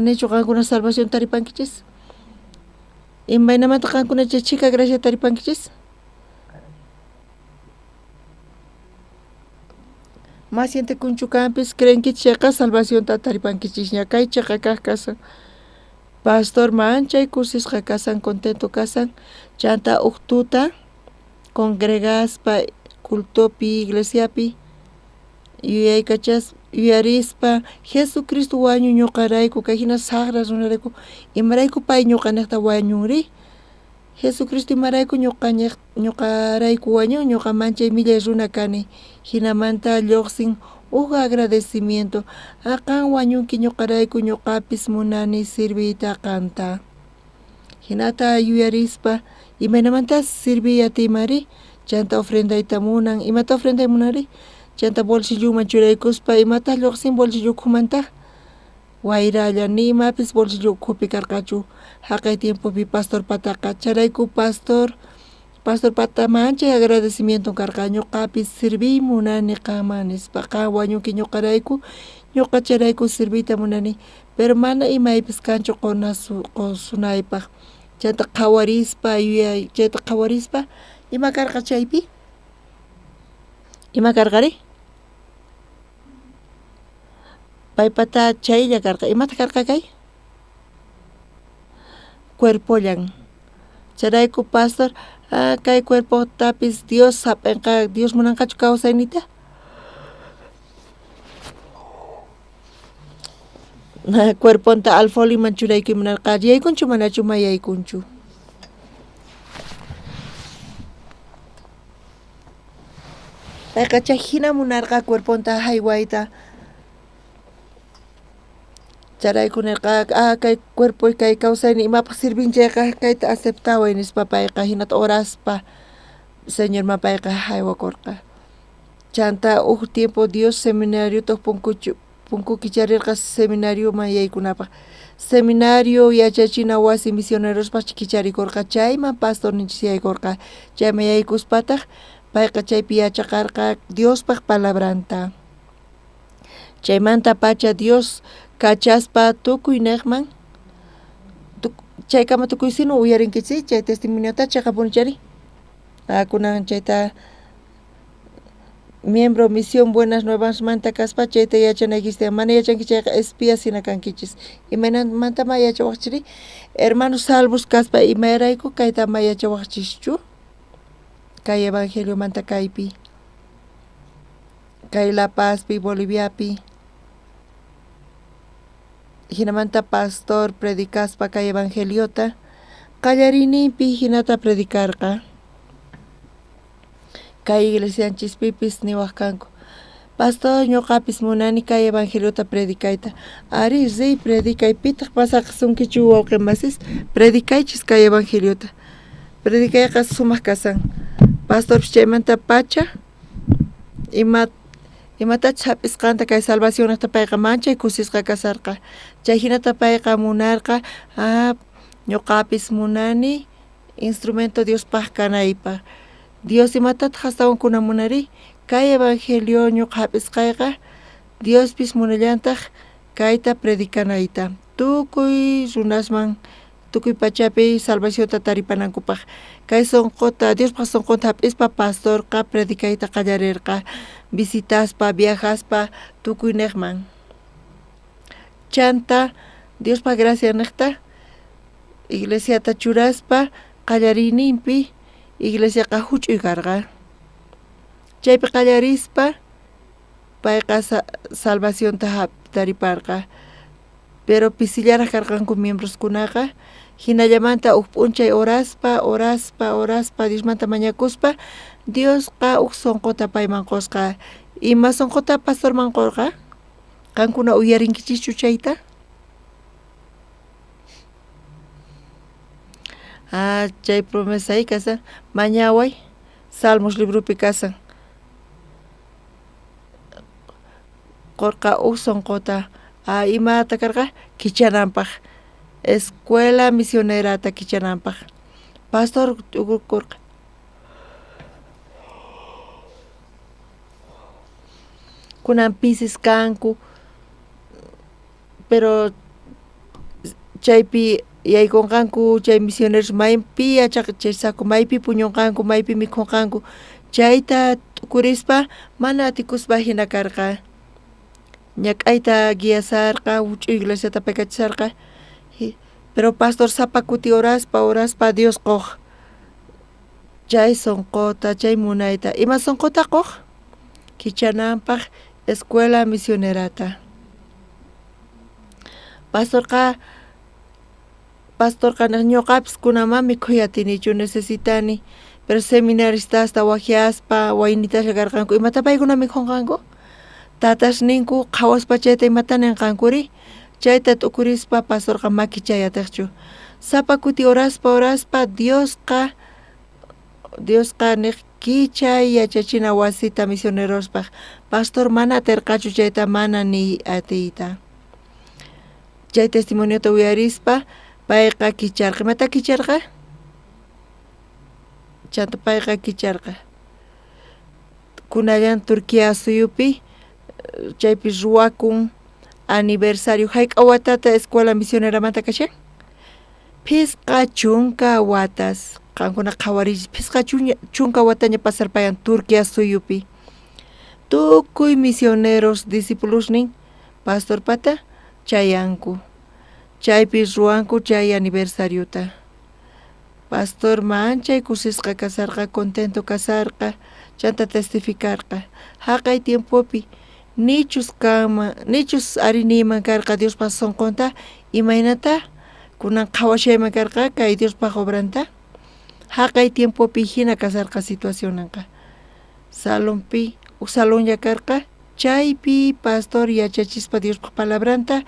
nichu qankuna salvación taripankichis imaynamanta qankuna chay chika gracia taripankichis mas siente kunchukanpis creenkichis chayqa salvacionta taripankichis ña kay chayqa kaq kasan pastor manchay kusisqa kasan contento kasan chanta huk tuta congregaspa cultopi iglesiapi yuyarispa Jesucristo wañun ñuqarayku kay hina saqra runarayku imarayku pay ñuqa niqta wañunri Jesucristo imarayku ñuqarayku wañun ñuqa manchay millay runa kani hinamanta lluqsin huk agradecimiento qan wañunki ñuqarayku ñuqapis munani sirviyta qanta hinata yuyarispa imaynamanta sirviyatimari chanta ofrendayta munan imata ofrenday munari chanta bolsilluman churaykuspa imata lluqsin bolsillukumanta wayralla ni imapis bolsillu ukhupi karqachu haqay tiempopi pastor pataqa charayku pastor pata manchay agradecimiento karqa ñuqapis sirviy munani qanman nispa qan wañunki ñuqarayku ñuqa charayku sirviyta munani pero mana imaypis kanchu qunaypaq chayta qhawarispa yuyay chayta qhawarispa ima karqa chaypi ima karqari paypata chaylla karqa imata karqa kay cuerpollan charayku pastor kay cuerpotapis Dios sapinqa Dios munanqachu kawsaynita cuerponta alfoliman churayki munarqa yaykunchu manachu ma yaykunchu payqa chay hina munarqa cuerponta haywayta charayku nirqa kay cuerpo kay kawsayni imapaq sirvinchayqa kayta aceptaway nispa payqa hinata oraspa Señorman payqa haywakurqa chanta huk tiempo Dios seminariota punkuki charirqa seminarioman yaykunapaq seminario yachachina wasi misionerospaq kicharikurqa chayman pastor ninchis yaykurqa chayman yaykuspataq payqa chaypi yachaqarqa Diospaq palabranta chaymanta pacha Dios kachaspa tukuy niqman chaykama tukuy sinu uyarinkichis chay testimoniota chayqa punichari kunan chayta miembro misión Buenas Nuevas manta kaspa chayta yachanaykichis mana yachanki chayqa espías hina kankichis imaynamanta ma yachawaqchiri hermanos salvos kaspa imayrayku kayta ma yachawaqchischu kay evangelio manta kaypi kay La Pazpi Boliviapi hinamanta pastor predicaspa kay evangeliota qallarinipi hinata predicarqa kay iglesianchispipis niwaq kanku pastor ñuqapis munani kay evangeliota predicayta ari riy predicay pitaq pasaqsunkichu wawqi masis predicaychis kay evangeliota predicayqa sumaq kasan pastor chaymanta pacha imatachus hap'isqanta kay salvacionasta payqa manchay kusisqa kasarqa chay hinata payqa munarqa ñuqapis munani instrumento Diospaq kanaypaq Dios imatataq astawan munari kay evangelio ñuqa hap'isqayqa Diospis munallantaq kayta predicanayta tukuy runasman tukuy pachapi salvacionta taripanankupaq kay sonqota Diospaq sonqota hap'ispa pastorqa predicayta qallarirqa visitaspa viajaspa tukuy niqman chanta Diospaq gracia niqta iglesiata churaspa qallarininpi iglesiaqa huch'uy karqa chaypi qallarispa payqa salvacionta tariparqa pero pisillaraq karqanku miembroskunaqa hinallamanta huk p'unchay oraspa Diosmanta mañakuspa Diosqa huk sonqota payman qusqa ima sonqota pastorman qurqa qankuna uyarinkichikchu chayta chay promesa kasan mañaway Salmos librupi kasan qurqa huk sonqota imata karqa kichananpaq escuela misionerata kichananpaq pastor qurqa kunan pisis kanku pero chaypi yaykunqanku chay misioneros maypi yachaqchisaqku maypi puñunqanku maypi mikhunqanku chayta tukurispa mana atikuspa hina karqa ñak'ayta guiasarqa huch'uy iglesiata paykachisarqa pero pastor sapa kuti oraspa Dios qoq chay sonqota chay munayta ima sonqota qoq kichananpaq escuela misionerata pastorqa ñuqapis kunamami khuyatinichu necesitani pero seminaristasta wajiaspa waynitalla karqanku imata paykuna mikhunqanku tatash ninku qhawaspa chayta imata ninqankuri chayta tukurispa pastorqa makichayatiqchu sapa kuti oraspa Diosqa kichay yachachina wasita misionerospaq pastor mana atirqachu chayta mana ni atiyta chay testimoniota uyarispa payqa kicharqa imata kicharqa chanta payqa kicharqa kunallan Turquía suyupi chaypi ruwakun aniversario hayk'a watata escuela misioneramanta kashan phisqa chunka watas qankuna qhawarinchis phisqa chunka wataña pasarpayan Turquía suyupi tukuy misioneros discípulosnin pastor pata chayanku chaypi ruwanku chay aniversariota pastor manchay kusisqa kasarqa contento kasarqa chanta testificarqa haqay tiempopi nichus ari niyman karqa Diospa sonqonta imaynata kunan qhawashayman karqa kay Diospa obranta haqay tiempopi hina kasarqa situacionanqa salonpi uk salonlla karqa chaypi pastor yachachispa Diospa palabranta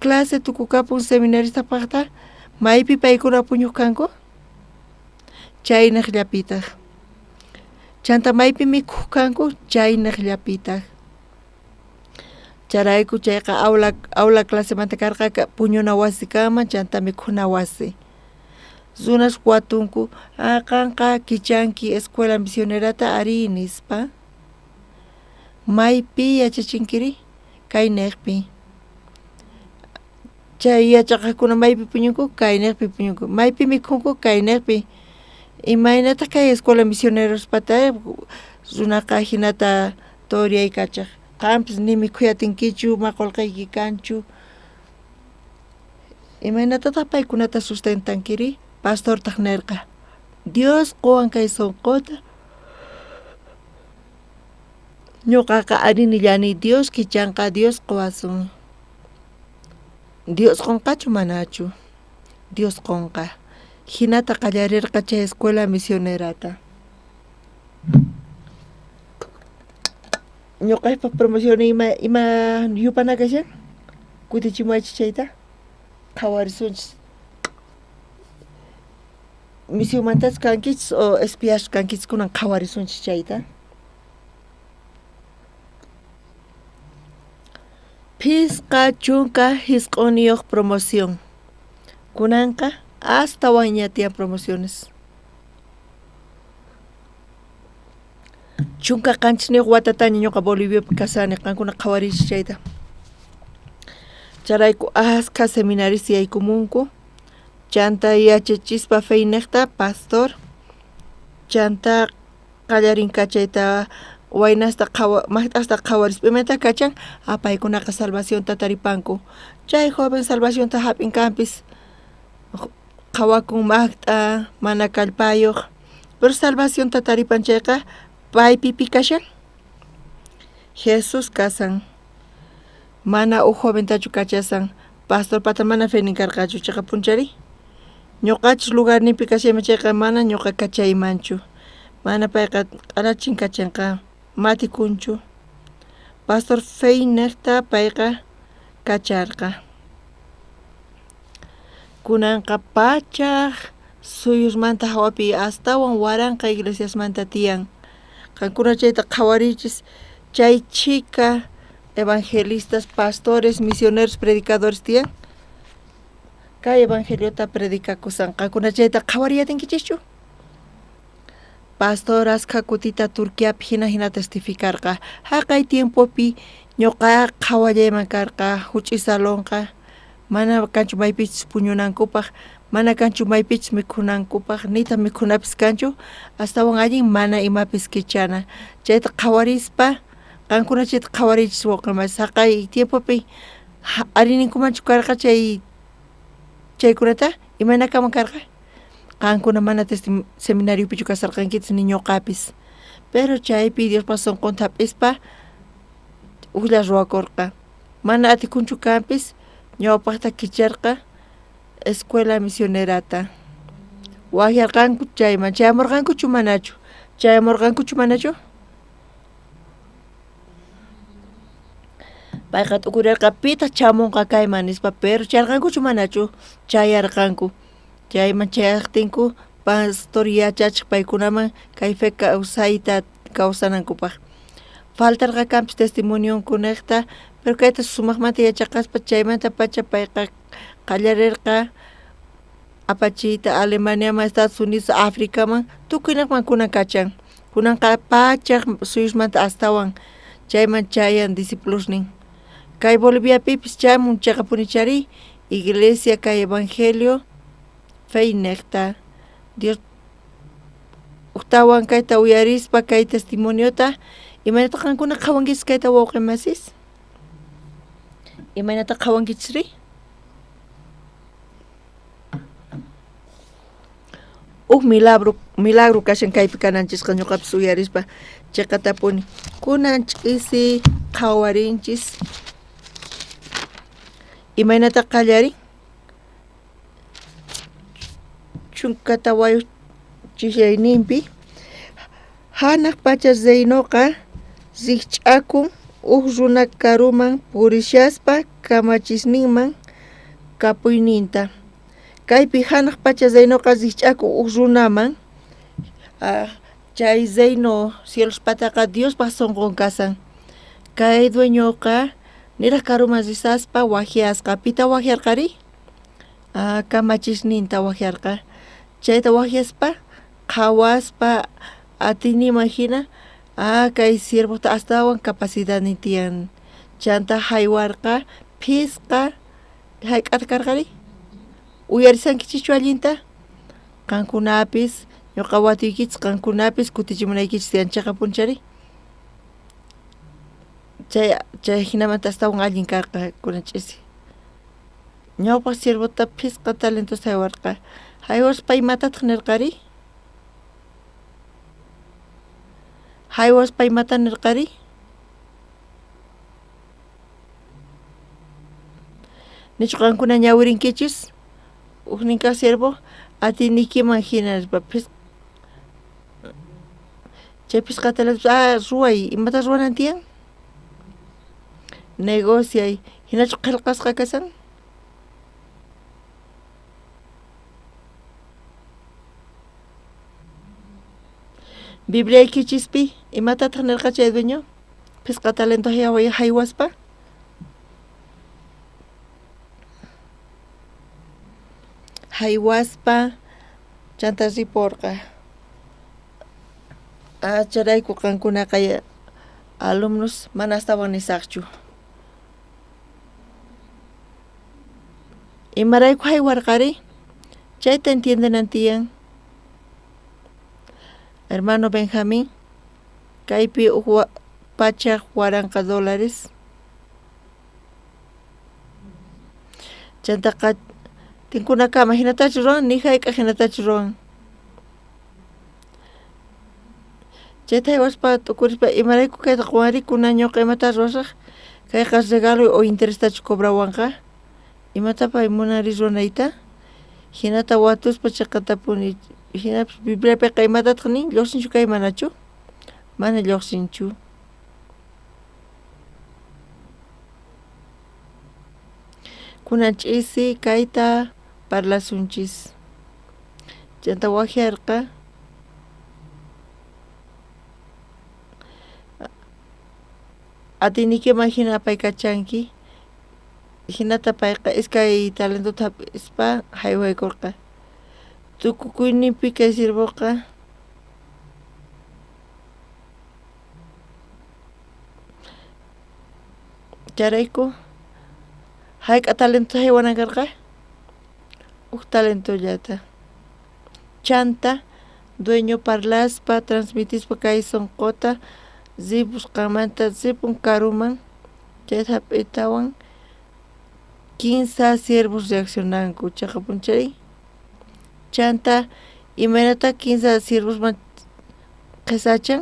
clase tukukapun seminarista paqta maypi paykuna puñuq kanku chaynaqllapitaq chanta maypi mikhuq kanku chaynaqllapitaq charayku chayqa aula clasemanta karqa puñuna wasikama chanta mikhuna wasi runas watunku qanqa kichanki escuela misionerata ari nispa maypi yachachinkiri kay niqpi chay yachaqakuna maypi puñunku kay niqpi puñunku maypi mikhunku kay niqpi imaynata kay escuela misioneros pata runaqa hinata turiaykachaq qampis ni mikhuyatinkichu maqolqayki kanchu imaynatataq paykunata sustentankiri pastor taq nirqa Dios quwan kay sonqota ñuqaqa arinillani Dios kichanqa Dios quwasun Dios qonqachu manachu. Dios qonqa. Hinata qallarirqa chay escuela misionerata. Ñuqaypa promoción ima yupana kashan. Kutichimuaychis chayta. Qhawarisunchis. Misión mantas kankichis o espias kankichis kunan qhawarisunchis chayta. Pisqa chunka hisq'uniyuq promoción. Kunanqa hasta wañatian promociones. Chunka qanchis watataña ñuqa Boliviapi kasani qankuna qhawarichis chayta. Charayku aska seminarista yaykumunku. Chanta yachachispa feynekta pastor. Chanta qallarinka chayta waynasta hasta qhawarispa kachan apaykunaqa salvación tataripanku. Chay joven salvación ta hap'inkampis qhawakun Magda mana kallpayuq. Pero salvación tataripan chayqa paypipi kashan. Jesus kasan. Mana joven tachu kachasan. Pastor pata mana fenin karqachu chayqa punchari. Ñuqachis lugarnipi kashayman chayqa mana ñuqa kachaymanchu. Mana payqa q'alachin kachanqa matikunchu. Pastor feynekta payqa kacharqa. Kunanqa pachaq suyusmanta hawapi astawan waranqa iglesiasmanta tiyan. Qankuna chayta qhawarichis chay chika evangelistas, pastores, misioneros, predicadores tiyan. Kay evangeliota predicakusan qankuna chayta qhawariyatinkichikchu. Pastor aska kutita Turquiapi hina testificarqa. Haqay tiempopi ñuqa qhawallayman karqa huch'uy salonqa. Mana kanchu maypichis puñunankupaq, mana kanchu maypichis mikhunankupaq, nita mikhunapis kanchu, astawan allin mana imapis kichana. Chayta qhawarispa, qankuna chayta qhawarichis waqalmachis haqay tiempopi arininkumanchu karqa chaykunata imanakaman karqa. Qankuna mana seminariopichu kasarqankichis ni ñuqapis. Pero chaypi Diospa sunqunta hap'ispa uqlla ruwakurqa. Mana atikunchu kanpis ñawpaqta kicharqa escuela misionerata. Wahyarqanku chayman. Chayamurqankuchu manachu? Chayamurqankuchu manachu? Payqa t'ukurirqa pita chamunqa kayman nispa, pero charqankuchu manachu? Chayarqanku. Chayman chayaqtinku pastor yachachiq paykunaman kay fe kawsayta kawsanankupaq. Faltarqa kanpis testimonionkunaqta, pero kayta sumaqmanta yachaqaspa chaymanta pacha payqa qallarirqa apachiyta Alemaniaman, Estados Unidos, Africaman, tukuynaqman kunan kachan. Kunanqa pachaq suyusmanta astawan chayman chayan discípulosnin. Kay Boliviapipis chamun chayqa punichari iglesia kay evangelio feynekta. Dios uktawan kayta uyarispa kay testimoniota imaynata qankuna qhawankis kayta wawqimasis? Imaynata qhawankichisri? Milagro kashan kaypi kananchisqa ñuqapis uyarispa chayqa tapuni. Kunan ch'isi qhawarinchis imaynata qallarin? Chunkata wayuq chishayninpi hanaq pacha Zeynoqa zikch'akun runa karuman purishaspa kamachisninman kapuyninta. Kaypi hanaq pacha Zeynoqa zikch'akun runaman chay Zeyno cielos pataqa Diospaq sunqun kasan. Kay dueñoqa niraq karuman risaspa wahyasqa. Pita wahyarqari? Kamachisninta wahyarqa. Chayta wahyaspa qhawaspa atiniman hina kay siervota astawan capacidad tiyan. Chanta haywarqa phisqa hayk'ata karqari? Uyarisankichikchu allinta? Qankunapis ñuqa watiykichis qankunapis kutichimunaykichis tiyan chayqa punchari. Chay hinamanta astawan allin karqa kunan ch'isi. Ñawpaq siervota phisqa talentos haywarqa. Haywash pay matataq nirqari? Haywash pay mata nirqari? nichqankuna ñawirinkichis ukninqa siervo atiniki imaginas papis chaypis qatalas ruway imata ruwanantiyan negociay hinachu qillqasqa kasan Bibliaykichispi imatataq nirqa chay dueño pisqa talento haywaspa haywaspa chanta riporqa charayku qankunaqa alumnos mana astawan nisaqchu imarayku haywarqari chayta entiendenantiyan hermano Benjamín kaypi pachaq waranqa dólares chantaqa tinkunakama hinatachu ruwan ni hayk'a hinatachu ruwan chayta haywaspa tukurispa imarayku kayta quwarikuna ñuqa imata ruwasaq kayqa regalo o interestachu cobrawanqa imatapay munari ruwanayta hinata watuspa chaqatapuni hinapish Bibliapiqa imatataq nin lluqsinchu kay manachu mana lluqsinchu kunan ch'isi kayta parlasunchis chanta wajiarqa atinikiman hina pay kachanki hinata payqa iskay talentuta hap'ispa haywaykurqa tukukuyninpi kay sirvuqa charayku hayk'a talento haywanankarqa talentollata chanta dueño parlaspa transmitispa kay sonqota zipusqamanta zipun karuman chayta hap'itawan 15 siervos reaccionanku chaqa punchari chanta imanata 15 siervosman qhisachan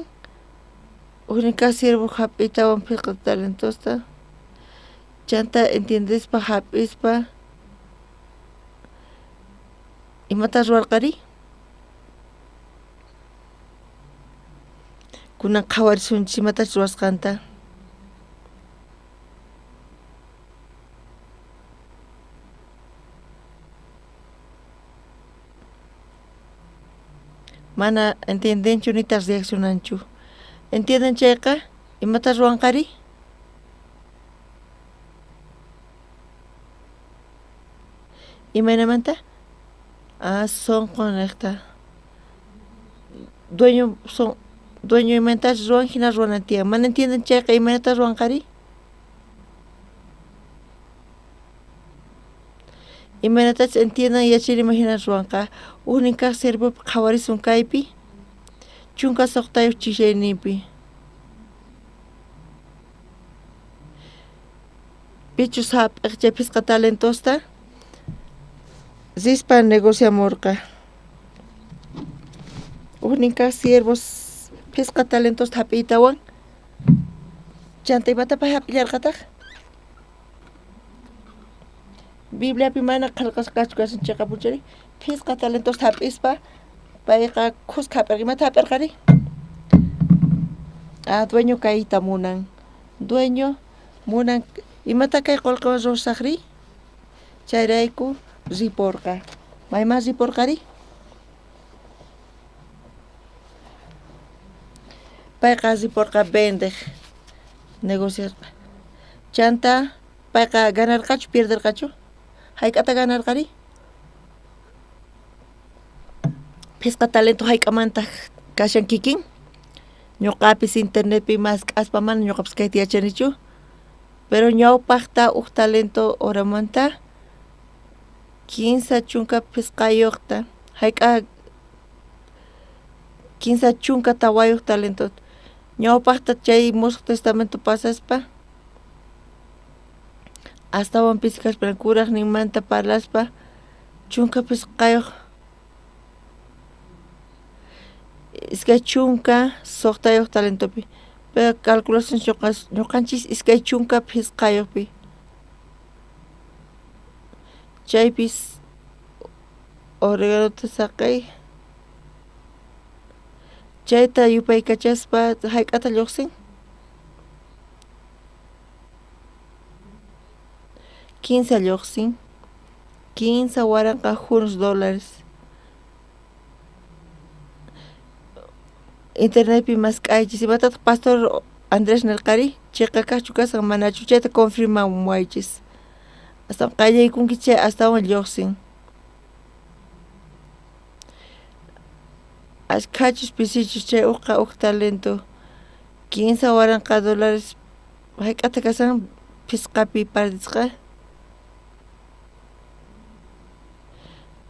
unika siervo hap'itawan pisqa talentosta chanta entiendespa hap'ispa imata ruwarqari kunan qhawarisunchis imatachu ruwasqanta mana entiendenchu nitas reaccionanchu entienden chayqa imata ruwanqari imaynamanta sonqo niqta dueño imantachu ruwan hina ruwanantiyan mana entienden chayqa imaynata ruwanqari imaynatachu entiendan yachariman hina ruwanqa uknin kaq sirvupi qhawarisun kaypi chunka suqtayuq chishayninpi pichus hap'iq chay pisqa talentosta rispa negociamurqa uknin kaq siervos pisqa talentosta hap'iytawan chanta imatapaq hap'illarqataq Bibliapi mana qillqasqachu kasun chayqa punchari pisqa talentosta hap'ispa payqa khusqa hap'irqa imata hap'irqari dueño kayta munan dueño munan imata kay qullqiwan ruwasaqri chayrayku riporqa mayman riporqari payqa riporqa vendeq negociarqa chanta payqa ganarqachu pierderqachu hayk'ata ganarqari pisqa talento hayk'amanta kashan kikin ñuqapis internetpi mas k'aspa mana ñuqapis kayta yachanichu pero ñawpaqta talento oramanta 15 chunka pisqayuqta hayk'a 15 chunka tawayuq talento ñawpaqta chay mushuq testamento pasaspa astawan piskashpa kuraqninmanta parlaspa chunka pisqayuq iskay chunka suqtayuq talentopi pero calculación ñuqanchis iskay chunka pisqayuqpi chaypis oreganota saqay chayta yupaykachaspa hayk'ata lluqsin 15 lluqsin 15 waranqa $1 internetpi mask'aychis imatataq pastor Andrés nirqari chayqa kaqchu kasqa manachu chayta confirmamuwaychis hasta qallaykunki chay astawan lluqsin ashkhachis pisichis chay uqqa talento 15 waranqa $, hayk'ata kasan pisqapi pardisqa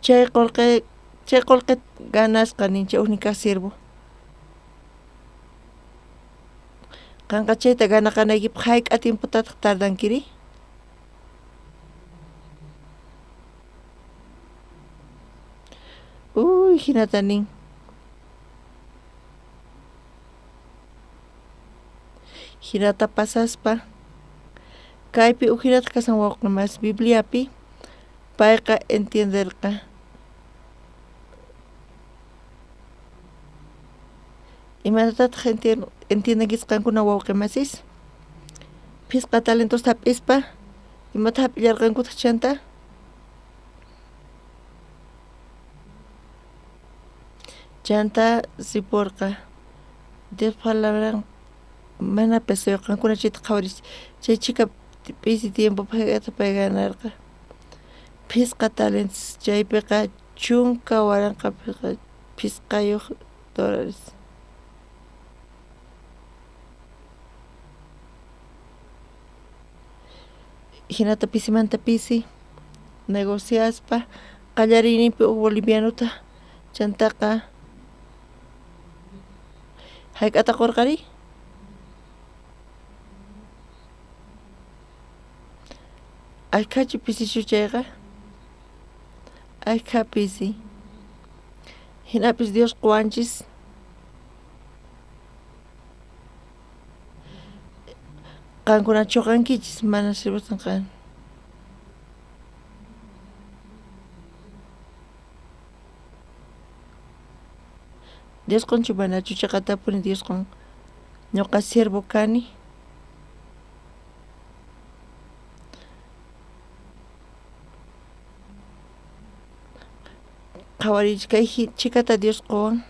chay qolqe ganasqa nincha unika sirvo qanqa chayta ganaqanaykipaq hayk'a timputataq tardankiri hinata nin hinata pasaspa kaypi hinata kasan wawqi mas Bibliapi payqa entenderqa imatataq entiendenkisqankuna wawqi masis pisqa talentos hap'ispa imata hap'illarqankutaq chanta sipurqa Dios palabran mana pesayuqqankuna chayta qhawaris chay chika pisi tiempopa hayk'ata pay ganarqa pisqa talentos chaypiqa chunka waranqapiqa pisqayuq $. Hinata pisimanta pisi negociaspa qallariyninpi bolivianuta chantaqa hayk'ata qurqari ayqhachu pisishu chayqa ayqha pisi hinapis Dios quwanchis qankuna chuqankichis mana sirvisanqa Dios qunchu mana chuchaqa tapuni Dios qun ñuqa sirvo kani qhawarich kay chikata Dios quwan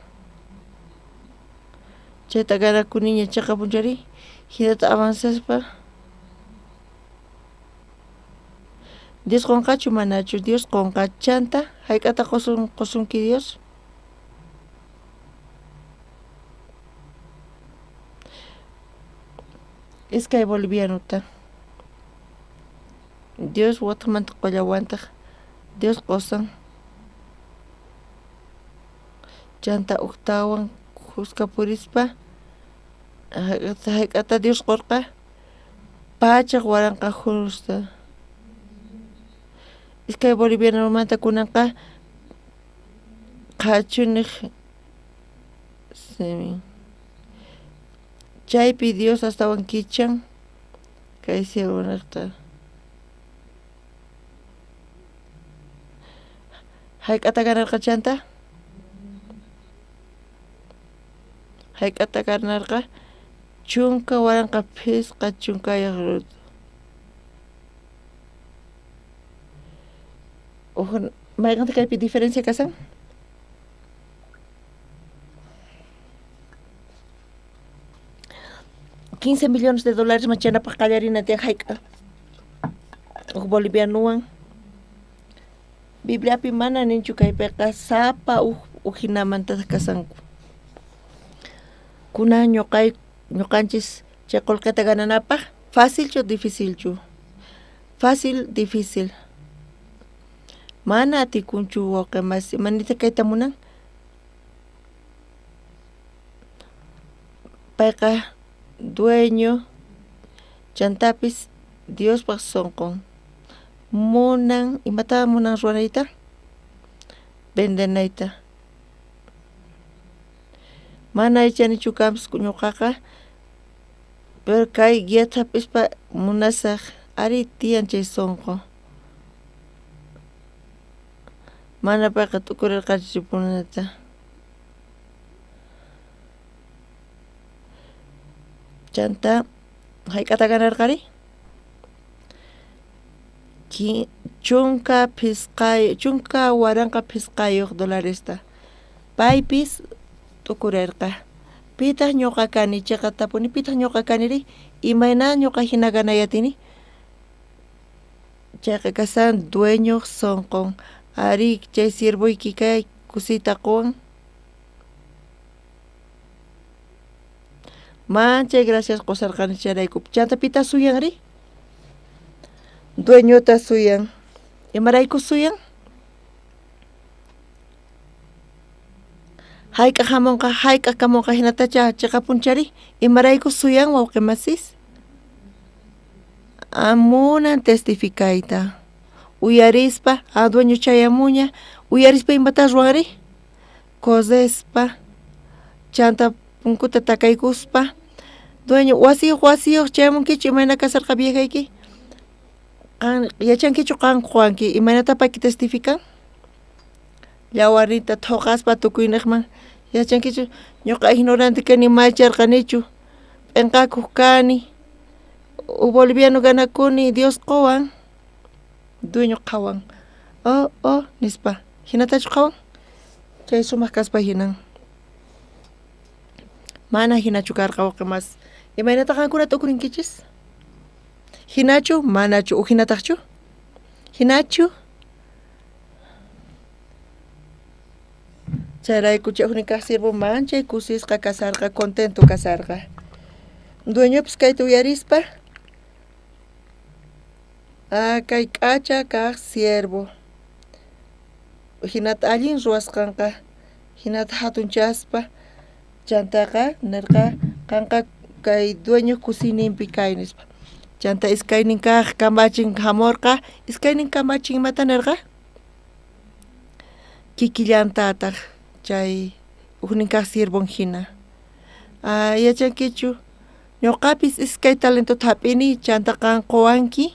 chayta ganakuniña chaqa punchari hinata avanzaspa Dios qunqachu manachu Dios qunqa chanta hayk'ata qusunki Dios iskay bolivianuta Dios watamanta qollawantaq Dios qusan chanta uqtawan huskapurispa hayk'ata Dios qurqa pachaq waranqa junusta iskay bolivianumanta kunanqa qhachuniq chaypi Dios astawan kichan kay sirvunaqta hayk'ata ganarqa chanta hayk'ata ganarqa chunka waranqa pisqa chunkayaq ruta mayqanta kaypi diferencia kasan 15 millones de dólares machanapaq qallarina tiyan hayk'a bolivianuwan Bibliapi mana ninchu kaypiqa sapa uhinamanta kasanku kuna ñuqanchis chay qullqita gananapaq facilchu dificilchu fácil difícil mana atikunchu wawqi masi manita kayta munan payqa dueño chantapis Diospaq sonqon munan imata munan ruwanayta vendenayta mana aychanichu kanpis ñuqaqa pero kay guiatapispa munasaq ari tiyan chay sonqo Mana paqa tukurirqachu punata. Chanta hayk'ata ganarqari. Chunka waranqa pisqayuq dolaresta. Paypis tukurirqa. Pitaq ñuqa kani chayqa tapuni pitaq ñuqa kaniri imayna ñuqa hina ganayatini. Chayqa kasan dueño sonqon. Ari chay sirvuyki kay kusita quwan. Manchay gracias qusarqani chayrayku. Chanta pita suyanri? Dueñota suyan. Imarayku suyan? Hayka kamunqa hinatacha chayqa punchari. Imarayku suyan wawqi masis? Amunan testificayta. Uyarispa, dueño chayamuña. Uyarispa imata ruwari? Kozespa. Chanta punkuta takaykuspa. Dueño, wasiyuq chayamunkichu imayna kasarqa viejayki? Yachankichu qanquwanki imaynata payki testifican? Yawarita thuqaspa tukuynaqman. Yachankichu ñuqa ignorante kani maycharqanichu. P'inqakuq kani. Boliviano ganakuni Dios quwan. Dueño qawan. Nispa. Hinatachu qawan? Chay sumaq kaspa hinan. Mana hinachu karqa waqi mas. Imaynata qankunata ukurinkichis? Hinachu, manachu, hinataqchu? Hinachu? Chayrayku chay huknin sirvo manchay kusisqa kasarqa, contento kasarqa. Dueñopis kayta uyarispa. Kay k'acha kaq siervo. Hinata allin ruwasqanqa. Hinata hatunchaspa. Chantaqa nirqa qanqa kay dueño kusininpi kay nispa. Chanta iskaynin kaq kamachin hamurqa. Iskaynin kamachin imata nirqa? Kikillantataq chay huknin kaq sirvon hina. Yachankichu ñuqapis iskay talentota hap'ini chanta qanquwanki.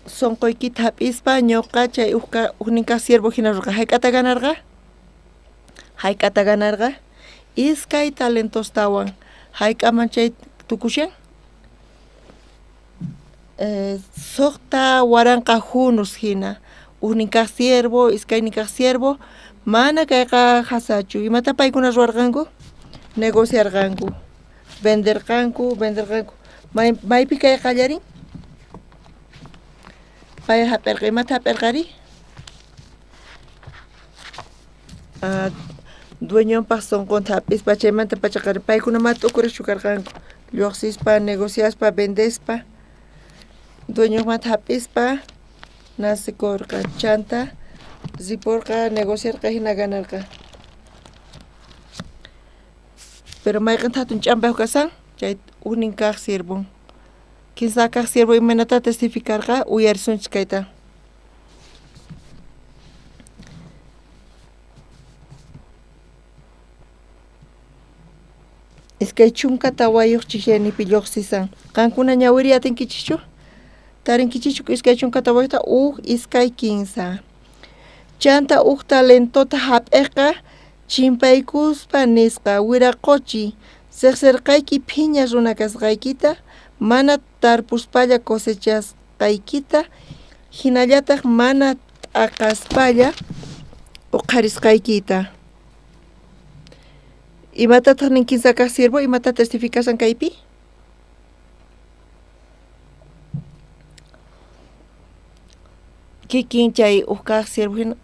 Sonqoykita hap'ispa ñuqa chay huknin kaq sirvo hina rurqa. Hayk'ata ganarqa iskay talentostawan hayk'aman chay tukushan. Suqta waranqa hunus hina huknin kaq siervo, iskaynin kaq siervo mana kayqa hasachu. Imata paykuna ruwarqanku? Negociarqanku, venderqanku. Maypi kay qallarin? Pay hap'irqa, imata hap'irqari? Dueñonpaq sonqonta hap'ispa chaymanta pachaqari paykunamanta ukurischu karqanku. Lluqsispa, negociaspa, vendespa. Dueñonmanta hap'ispa nasikurqa chanta ripurqa, negociarqa hina ganarqa. Pero mayqanta hatun ch'ampayuq kasan chay huknin kaq sirvon. Kinsa kaq sirvo imaynata testificarqa uyarisunchis kayta. Iskay chunka tawayuq chiklaynipi lluqsisan. Qankuna ñawiri atinkichikchu? Tarinkichikchu iskay chunka tawayuqta? Iskay kinsa. Chanta talentota hap'irqa chimpaykuspa nisqa wiraquchi siqsirqayki phiña runa kasqaykita mana tarpuspalla cosechasqaykita hinallataq mana t'aqaspalla uqarisqaykita. Imatataq nin kinsa kaq sirvo imata testificasan kaypi? Kikin chay kaq sirvo hina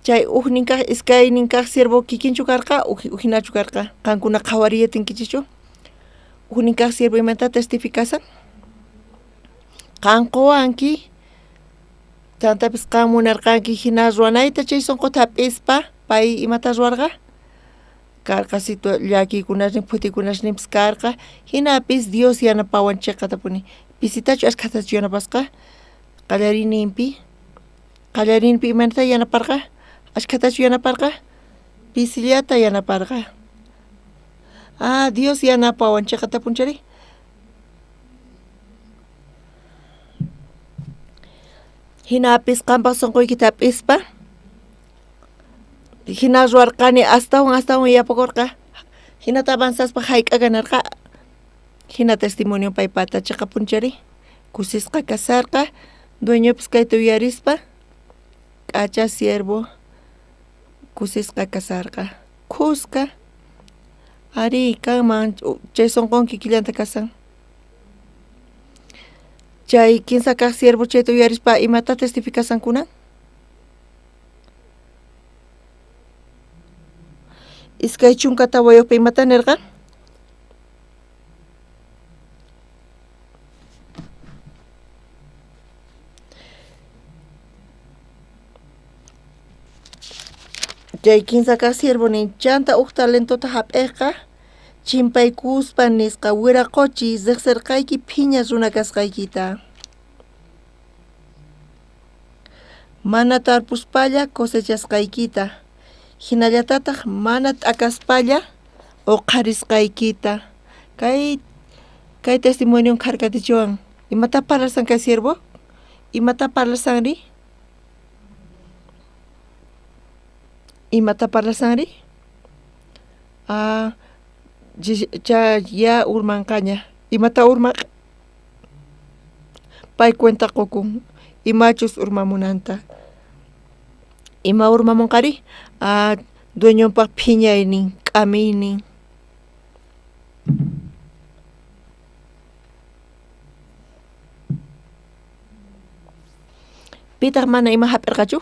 chay huknin kaq iskaynin kaq sirvo kikinchu karqa hinachu karqa? Qankuna qhawariyatinkichikchu? Huknin kaq sirvo imata testificasan? Qanquwanki chantapis qan munarqanki hina ruwanayta chay sunquta hap'ispa pay imata ruwarqa? Karqa llakikunashnin phutikkunashninpis karqa hinapis Dios yanapawan chayqa tapuni. Pisitachu ashkhatachu yanapasqa? Qallarininpi imanata yanaparqa? Ashkhatachu yanaparqa? Pisillata yanaparqa. Dios yanapawan chayqa tapunchari. hinapis qampas sunquykita p'ispa hina ruwarqani astawan yapakurqa hinata avanzaspa hayk'akanarqa hina testimonio paypata chaqapunchari kusisqa kasarqa dueñopis kayta uyarispa k'acha siervo kusisqa kasarqa kuska ari kanman chay sunqunki killanta kasan chay kinsa kaq siervo chayta uyarispa imata testificasankuna iskay chunkata wayuqpa imata nirqa chay kinsa kaq siervo nin chanta huk talentota hap'iyqa chimpaykuspa nisqa wiraquchi riqsirqayki phiña runa kasqaykita mana tarpuspalla cosechasqaykita hinallatataq mana t'akaspalla uqarisqaykita kay testimonio karkatichuwan imata parlasan kay siervo imata parlasanri ya urmanqaña imata urmaq pay cuenta qukun imachus urmamunanta ima urmamunqari dueñonpaq phiñaynin k'amiynin pitaq mana ima hap'irqachu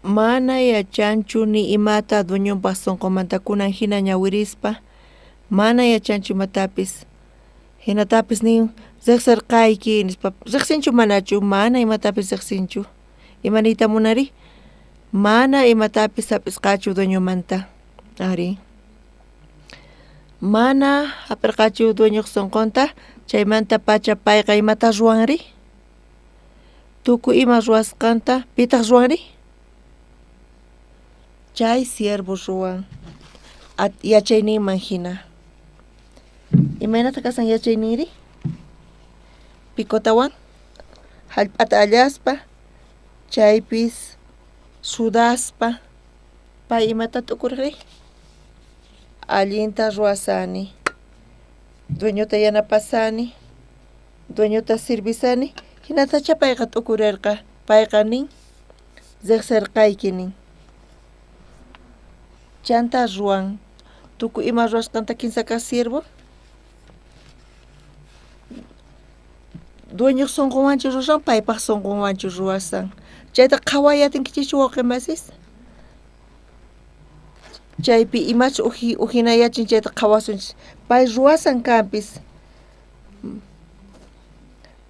mana yachanchu ni imata dueñonpaq sunqumanta kunan hina ñawirispa mana yachanchu imatapis hinatapis nin riqsirqayki nispa riqsinchu manachu mana imatapis riqsinchu imanita munari mana imatapis hap'isqachu dueñomanta ari mana hap'irqachu dueñoq sunqunta chaymanta pacha payqa imata ruwanri tukuy ima ruwasqanta pitaq ruwanri chay siervo ruwan yachayninman hina imaynata kasan yachayninri pikotawan hallp'ata allaspa chaypis sudaspa pay imata t'ukurqri allinta ruwasani dueñota yanapasani dueñota sirvisani hinatacha payqa t'ukurirqa payqa nin riqsirqayki nin chanta ruwan tukuy ima ruwasqanta kinsa kaq siervo dueño sunqunwanchu ruran paypaq sunqunwanchu ruwasan chayta qhawayatinkichu wawqimasis chaypi imachu uhinayachin chayta qhawasunchis pay ruwasan kanpis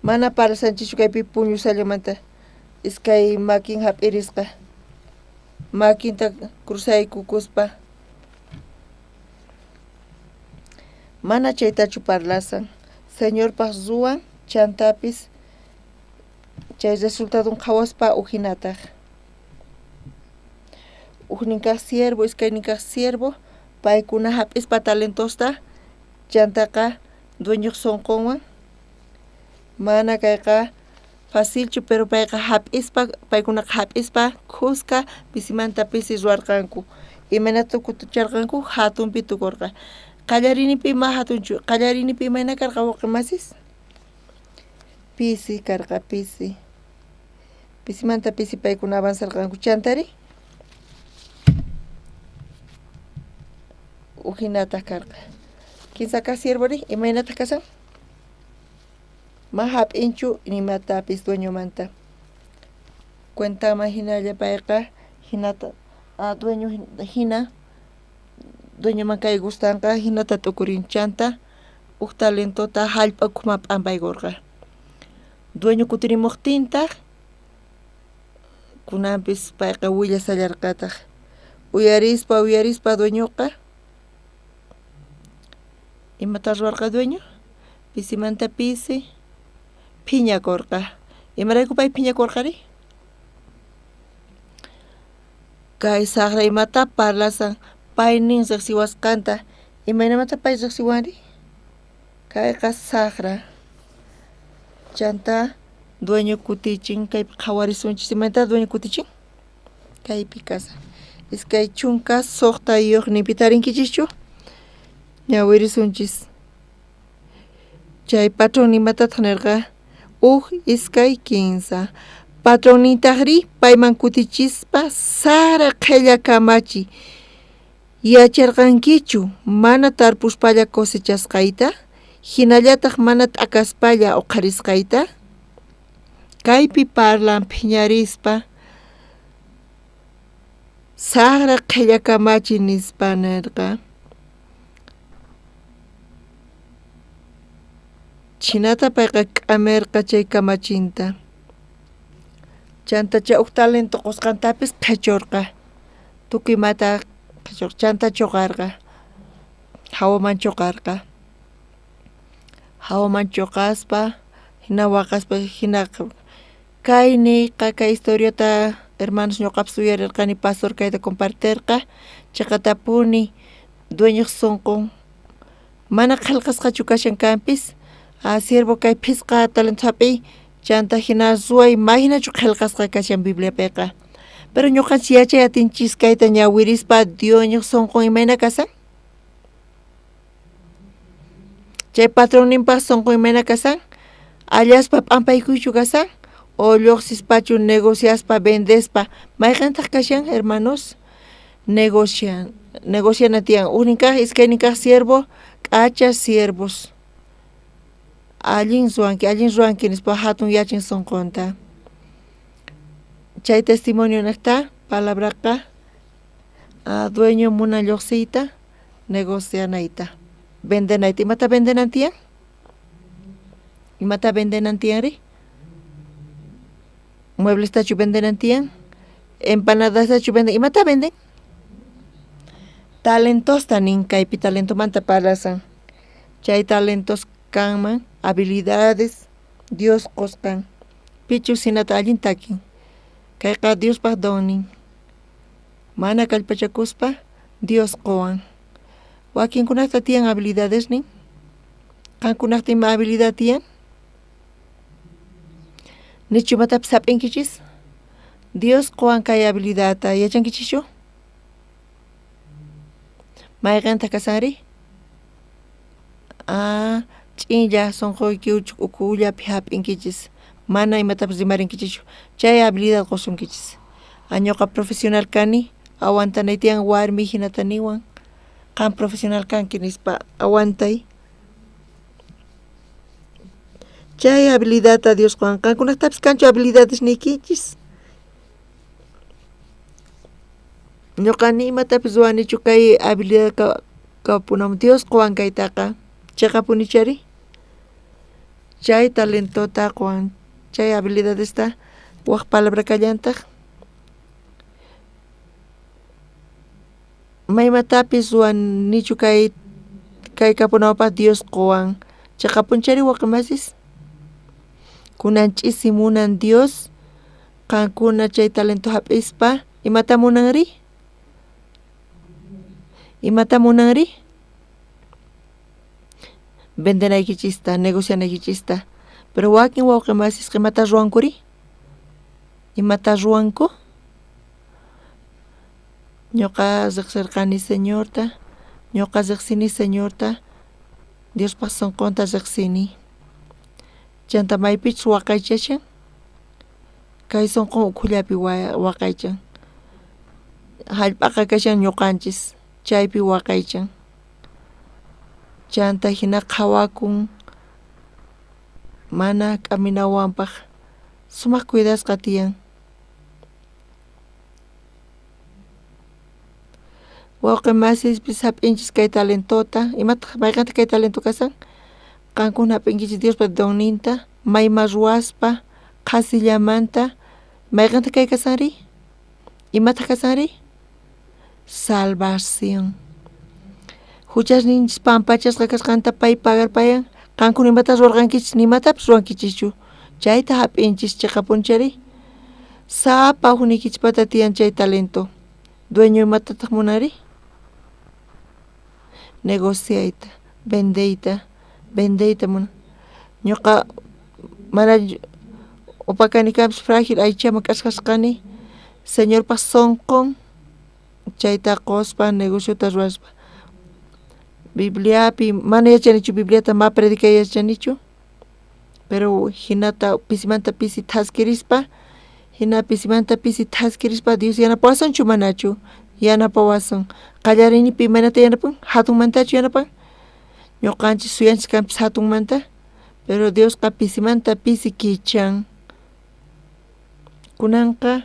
mana parlasanchichu kaypi puñu sallumanta iskay makin hap'irisqa makinta cruzaykukuspa mana chaytachu parlasan señorpaq ruwan chantapis chay resultadon qhawaspa uhinataq uknin kaq siervo iskaynin kaq siervo paykuna hap'ispa talentosta chantaqa dueñoq sunqunwan mana kayqa facilchu pero payqa hap'ispa paykunaqa hap'ispa kuska pisimanta pisi ruwarqanku imanata kutucharqanku hatunpi tukurqa qallarinipi ima hatunchu qallarinipi imayna karqa wawqimasis pisi karqa pisimanta pisi paykuna avanzarqanku chantari uhinata karqa kinsa kaq siervori imaynata kasan ma hap'inchu nimatapis dueñomanta cuentaman hinalla payqa hinata dueño hina dueñoman kay gustanqa hinata t'ukurin chanta huk talentota hallp'akuma p'ampaykurqa dueño kutirimuqtintaq kunanpis payqa willasallarqataq uyarispa dueñoqa imata ruwarqa dueño pisimanta pisi phiñakurqa imarayku pay phiñakurqari kay saqra imata parlasan pay nin riqsiwasqanta imaynamanta pay riqsiwanri Kayqa saqra. Chanta dueño kutichin kaypi qhawarisunchis imanta dueño kutichin. Kaypi kasa. Iskay chunka suqtayuq nipitarinkichikchu. Ñawirisunchis. Chay patrón nimatataq nirqa iskay kinsa. Patronintajri payman kutichispa sara qhella kamachi. Yacharqankichu mana tarpuspalla cosechasqayta, hinallataq mana t'akaspalla uqarisqayta. Kaypi parlan phiñarispa sara qhella kamachi nispa nirqa. Chinata payqa k'amirqa chay kamachinta. Chanta chay huk talento qusqantapis qhechurqa. Tukuymata qhechurqa, chanta chuqarqa. Hawaman chuqarqa. Hawaman chuqaspa, hina waqaspa, hina kayni kay historiata hermanos ñuqapas uyarirqani pastor kayta compartirqa. Chayqa tapuni dueño sunqun mana qillqasqachu kashan kanpis. Siervo kay phisqa talento hap'i chanta hina suway mayhinachu qillqasqa kashan Bibliapiqa. Pero ñuqanchis yachay atinchis kayta ñawirispa Diosñuq sunqun imayna kasan? Chay patronninpaq sunqun imayna kasan? Allaspa p'ampaykuychu kasan? O lluqsispachu negociaspa vendespa mayqantaq kashan hermanos? Negociana tiyan unin kaq iskaynin kaq siervo k'acha siervos. Allin ruanki nispa hatun yachin sunqunta. Chay testimonio niqta palabraqa dueño munan lluqsiyta negocianayta vendenayta. Imata vendenan tiyan? Imata vendenan tiyanri? Mueblestachu vendenan tiyan? Empanadastachu venden? Imata venden? Talentosta nin kaypi talentomanta parlasan. Chay talentos kanman habilidades Dios qusqan. Pichu sinata allin takin. Kayqa Diospaq donin. Mana kallpachakuspa Dios quwan. Wakinkunaqta tiyan habilidades nin? Qankunaqta ima habilidad tiyan? Nichumatapis sapinkichis? Dios quwan kay habilidadta yachankichischu? Mayqanta kasanri? Ch'illa sunquyki ukullapi hap'inkichis. Mana imatapis rimarinkichis. Chay habilidad qusunkichis. Ñuqa profesional kani, awantanay tiyan warmi hinata niwan. Qan profesional kanki nispa awantay. Chay habilidadta Dios quwan. Qankunaqtapis kanchu habilidades nikichis. Ñuqa nimatapis ruwanichu kay habilidad kapunamun Dios quwan kaytaqa. Chayqa punichari. Chay talentota quwan, chay habilidadesta waq palabra kallantaq. Maymatapis ruwanichu kay kapunawpas Dios quwan. Chayqa punchari waqimasis. Kunanch'isi munan Dios qankuna chay talento hap'ispa imata munanri? Imata munanri? Vendenaykichista, negocianaykichista. Pero wakin wawqimasis imata ruwankuri? Imata ruwanku? Ñuqa riqsirqani Señorta, ñuqa riqsini Señorta, Diospaq sunqunta riqsini. Chanta maypichus waqaychachan, kay sunqun ukhullapi waqaychan. Hallp'aqa kashan ñuqanchis, chaypi waqaychan. Chanta hina qhawakun mana k'aminawanpaq sumaq cuidasqa tiyan. Wawqimasispis hap'inchis kay talentota, imataq mayqanta kay talento kasan? Qankuna hap'inkichis Diospa donninta, mayma ruwaspa, qasillamanta, mayqanta kay kasanri? Imataq kasanri? Salvación. Huchasninchis pampachasqa kasqanta pay pagarpayan, qankuna imatas ruwarqankichis nimatapis ruwankichischu. Chayta hap'inchis chayqa punchari. Sapa huknikichpata tiyan chay talento. Dueño imatataq munari? Negociayta, vendeyta, vendeyta mun ñuqa mana upakani kapis frágil aychama k'asqasqani señor pa sonqon chayta qospa negociota ruaspa Bibliapi mana yachanichu Bibliata ma predicay yachanichu pero hinata pisimanta pisi thaskirispa hina pisimanta pisi thaskirispa Dios yanapawasanchu manachu yanapawasan qallarinipi manata yanapan hatunmantachu yanapan ñuqanchis suyanchis kanpis hatunmanta pero Dios pisimanta pisi kichan kunanqa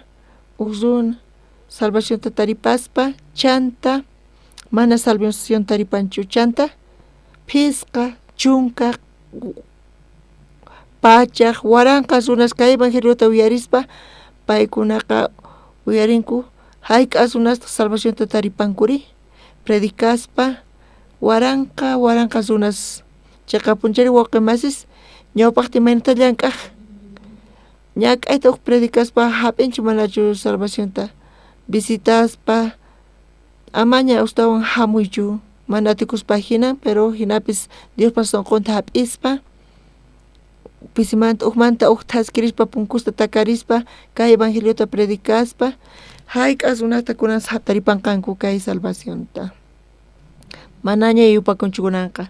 uqruna salvacionta taripaspa chanta mana salvación taripanchu chanta pisqa chunka pachaq waranqa runas kay evangeliota uyarispa paykunaqa uyarinku hayk'as runasta salvacionta taripankuri predicaspa waranqa runas chayqa punchari wawqimasis ñawpaqti maynata llank'aq ñak'ayta uq predicaspa hap'inchu manachu salvacionta visitaspa amaña ustawan hamuychu mana atikuspa hina pero hinapis Diospa sonqonta hap'ispa pisimanta uqmanta uq thaskirispa punkusta takarispa kay evangeliota predicaspa hayk'as runata kunas haptaripanqanku kay salvacionta manaña yupakunchu kunanqa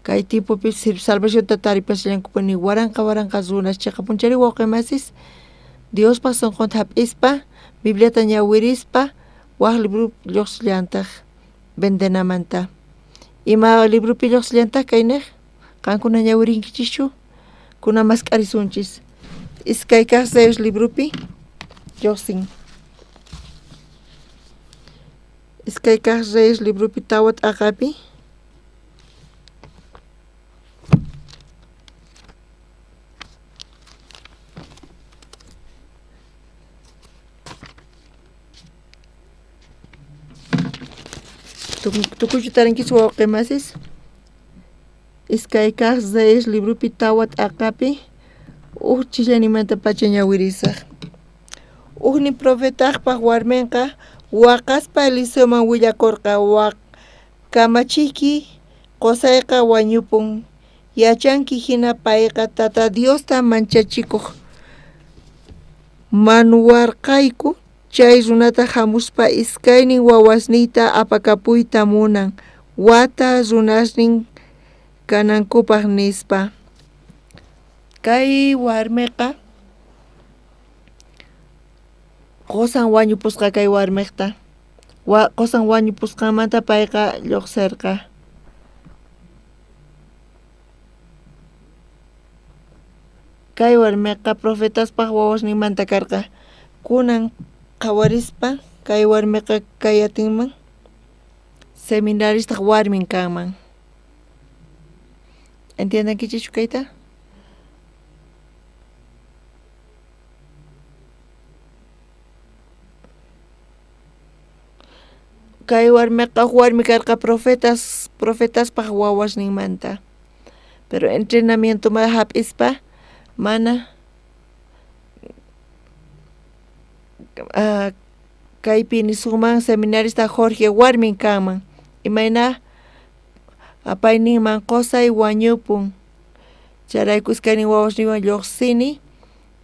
kay tipupi salvacionta taripasllankupuni waranqa runas chayqa punchari wawqimasis Diospa sonqonta hap'ispa Bibliata ñawirispa waq librupi lluqsillantaq vendenamanta ima librupi lluqsillantaq kaynaq qankuna ñawirinkichischu kuna masq'arisunchis iskay kaq sellos librupi lluqsin iskay kaq reyes librupi tawa t'aqapi tukuchu tarinkichis wawqimasis iskay kaq reyes librupi tawa t'aqapi chillanimanta pacha ñawirisaq uqni profetaqpaq warminqa waqaspa Eliseoman willakurqa kamachiki qusayqa wañupun yachanki hina payqa tata Diosta manchachikuq manuwarqayku chay runata hamuspa iskaynin wawasniyta apakapuyta munan wata runasnin kanankupaq nispa kay warmiqa qosan wañupusqa kay warmiqta qosan wañupusqamanta payqa lluqsirqa kay warmiqa profetaspaq wawasninmanta karqa kunan qawarispa kay warmiqa kayatinman seminaristaq warmin kanman entiendankichischu kayta kay warmiqa warmi karqa profetaspaq wawasninmanta pero entrenamiento ma hap'ispa mana kaypi nisqman seminarista Jorge warmin kanman imayna payninman qusay wañupun charayku iskaynin wawasninwan lluqsini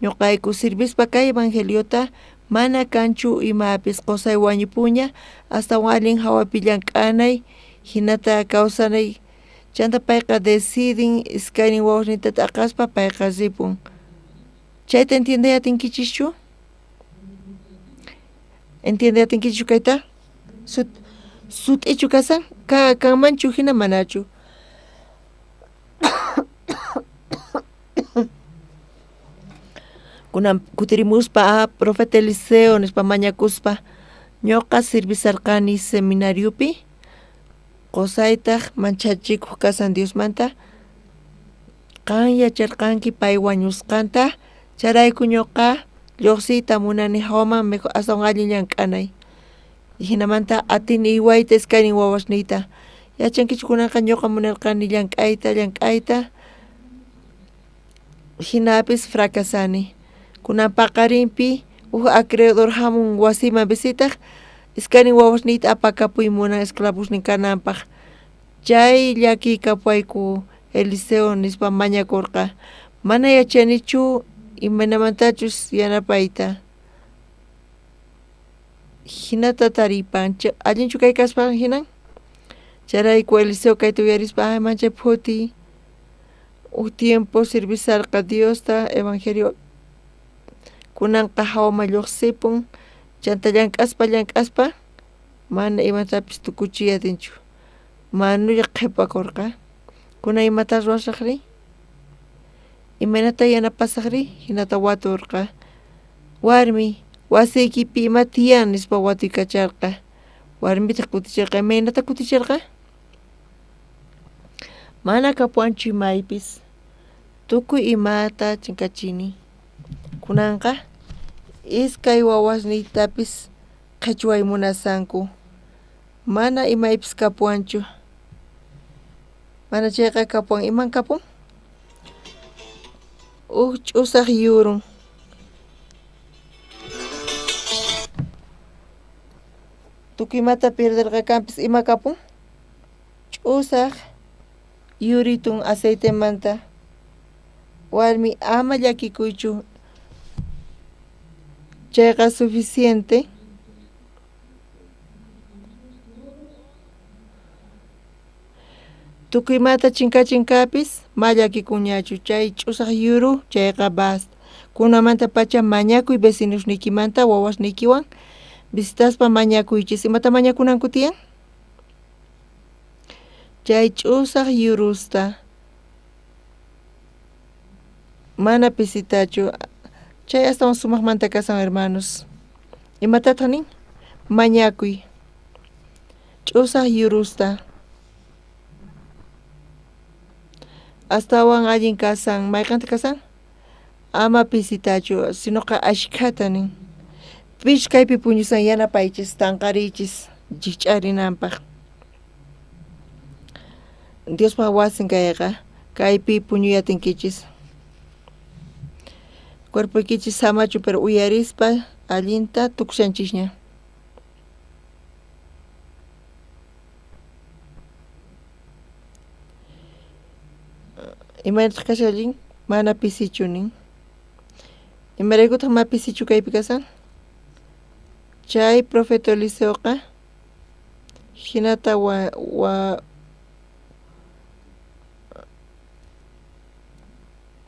ñuqayku sirvispa kay evangeliota mana kanchu imapis qusay wañupuña hasta allin hawapi llank'anay hinata kawsanay chanta payqa decidin iskaynin wawasninta t'aqaspa payqa ripun chayta entiendeyatinkichishchu entiendeyatinkichishchu kayta sut'ichu kasan kanmanchu hina manachu kunan kutirimuspa profeta Eliseo nispa mañakuspa ñuqa servisarqani seminariupi qusaytaq manchachikuq kasan Diosmanta qan yacharqanki pay wañusqanta charayku ñuqa lluqsiyta munani hawman mejor astawan allin llank'anay hinamanta atini iwayta iskaynin wawasniyta yachankichu kunanqa ñuqa munarqani llank'ayta hinapis fracasani kunan paqarinpi acreedor hamun wasiman visitaq iskaynin wawasniyta apakapuy munan esclavosnin kananpaq chay llakiyqa payku Eliseo nispa mañakurqa mana yachanichu imanamantachus yanapayta hinata taripan allinchu kay kaspa hinan charayku Eliseo kayta uyarispa ay manchay phuti tiempo servisarqa Diosta evangelio kunanqa hawama lluqsipun chanta llank'aspa mana imatapis tukuchiyatinchu manulla qhipakurqa kunan imata ruwasaqri imanata yanapasaqri hinata waturqa warmi wasiykipi ima tiyan nispa watuykacharqa warmita kutichirqa imaynata kutichirqa mana kapuanchu imaypis tukuy imata chinkachini kunanqa iskay wawasniytapis qhichway munasanku mana imaypis kapuanchu mana chayqa kapuan iman kapun ch'usaq yurun tukuymata perderqa kanpis ima kapun ch'usaq yuritun aceitemanta warmi ama llakikuychu chayqa suficiente tukuymata chinkachinkapis mallakikuñachu chay ch'usaq yuru chayqa basta kunamanta pacha mañakuy vecinosnikimanta wawasnikiwan visitaspa mañakuychis imata mañakunanku tiyan chay ch'usaq yurusta mana pisitachu chay astawan sumaqmanta kasan hermanos imatataq nin mañakuy ch'usaq yurusta astawan allin kasan mayqanta kasan ama pisitachu sinoqa ashkhata nin pish kaypi puñusan yanapaychis tanqarichis chikch'arinanpaq Diospa wasin kayqa kaypi puñuyatinkichis cuerpoykichis samachu pero uyarispa allinta tukshanchisña imaynataq kasha allin mana pisichu nin imaraykutaq ma pisichu kaypi kasan chay profeta Eliseoqa hinata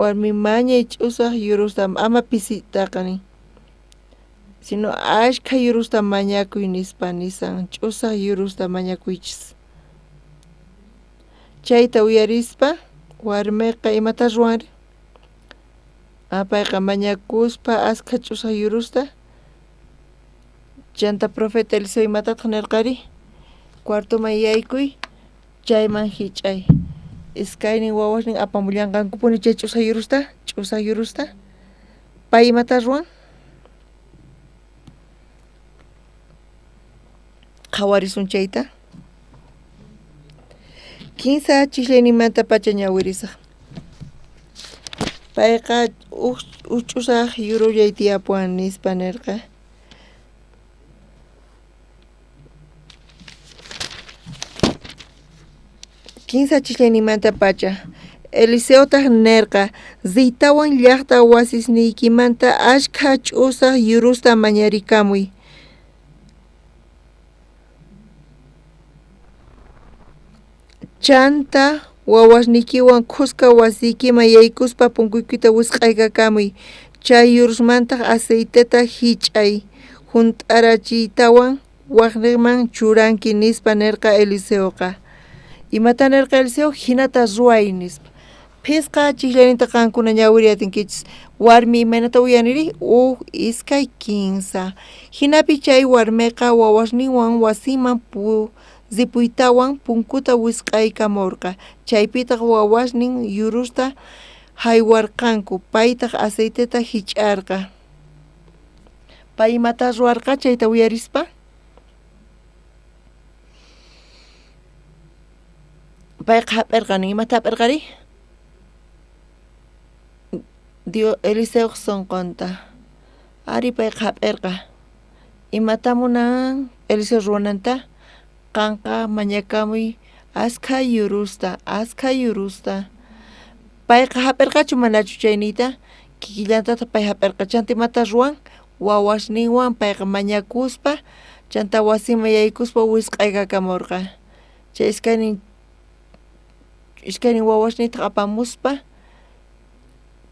warmi mañay ch'usaq yurusta ama pisitaqa nin sino ashkha yurusta mañakuy nispa nisan ch'usaq yurusta mañakuychis chayta uyarispa warmiqa imata ruwanri payqa mañakuspa askha ch'usaq yurusta chanta profeta Eliseo imatataq nirqari cuartoman yaykuy chayman hich'ay iskaynin wawasnin apamullanqankupuni chay ch'usaq yurusta pay imata ruwan qhawarisun chayta kinsa chiqlaynimanta pacha ñawirisaq payqa ch'usaq yurullayta tiyapuwan nispa nirqa kinsa chiqlaynimanta pacha Eliseotaq nirqa ziytawan llaqta wasisniykimanta ashkha ch'usaq yurusta mañarikamuy chanta wawasnikiwan khusqa wasiykiman yaykuspa punkuykita wisq'aykakamuy chay yurusmantaq aceiteta hich'ay junt'arachiytawan waqniqman churanki nispa nirqa Eliseoqa imata nirqa Eliseo hinata ruway nispa pisqa chiqlayninta qankuna ñawiriyatinkichis warmi imaynata uyaniri iskay kinsa hinapi chay warmiqa wawasninwan wasiman zipuytawan punkuta wisq'aykamurqa chaypitaq wawasnin yurusta haywarqanku paytaq aceiteta hich'arqa pay imata ruwarqa chayta uyarispa payqa hap'irqanin imata hap'irqari Eliseo sonqonta ari payqa hap'irqa imata munan Eliseo ruwananta qanqa mañakamuy askha yurusta payqa hap'irqachu manachu chayniyta kikillantata pay hap'irqa chantimata ruwan wawashninwan payqa mañakuspa chanta wasiman yaykuspa wisq'aykakamurqa chay iskaynin wawashnita apamuspa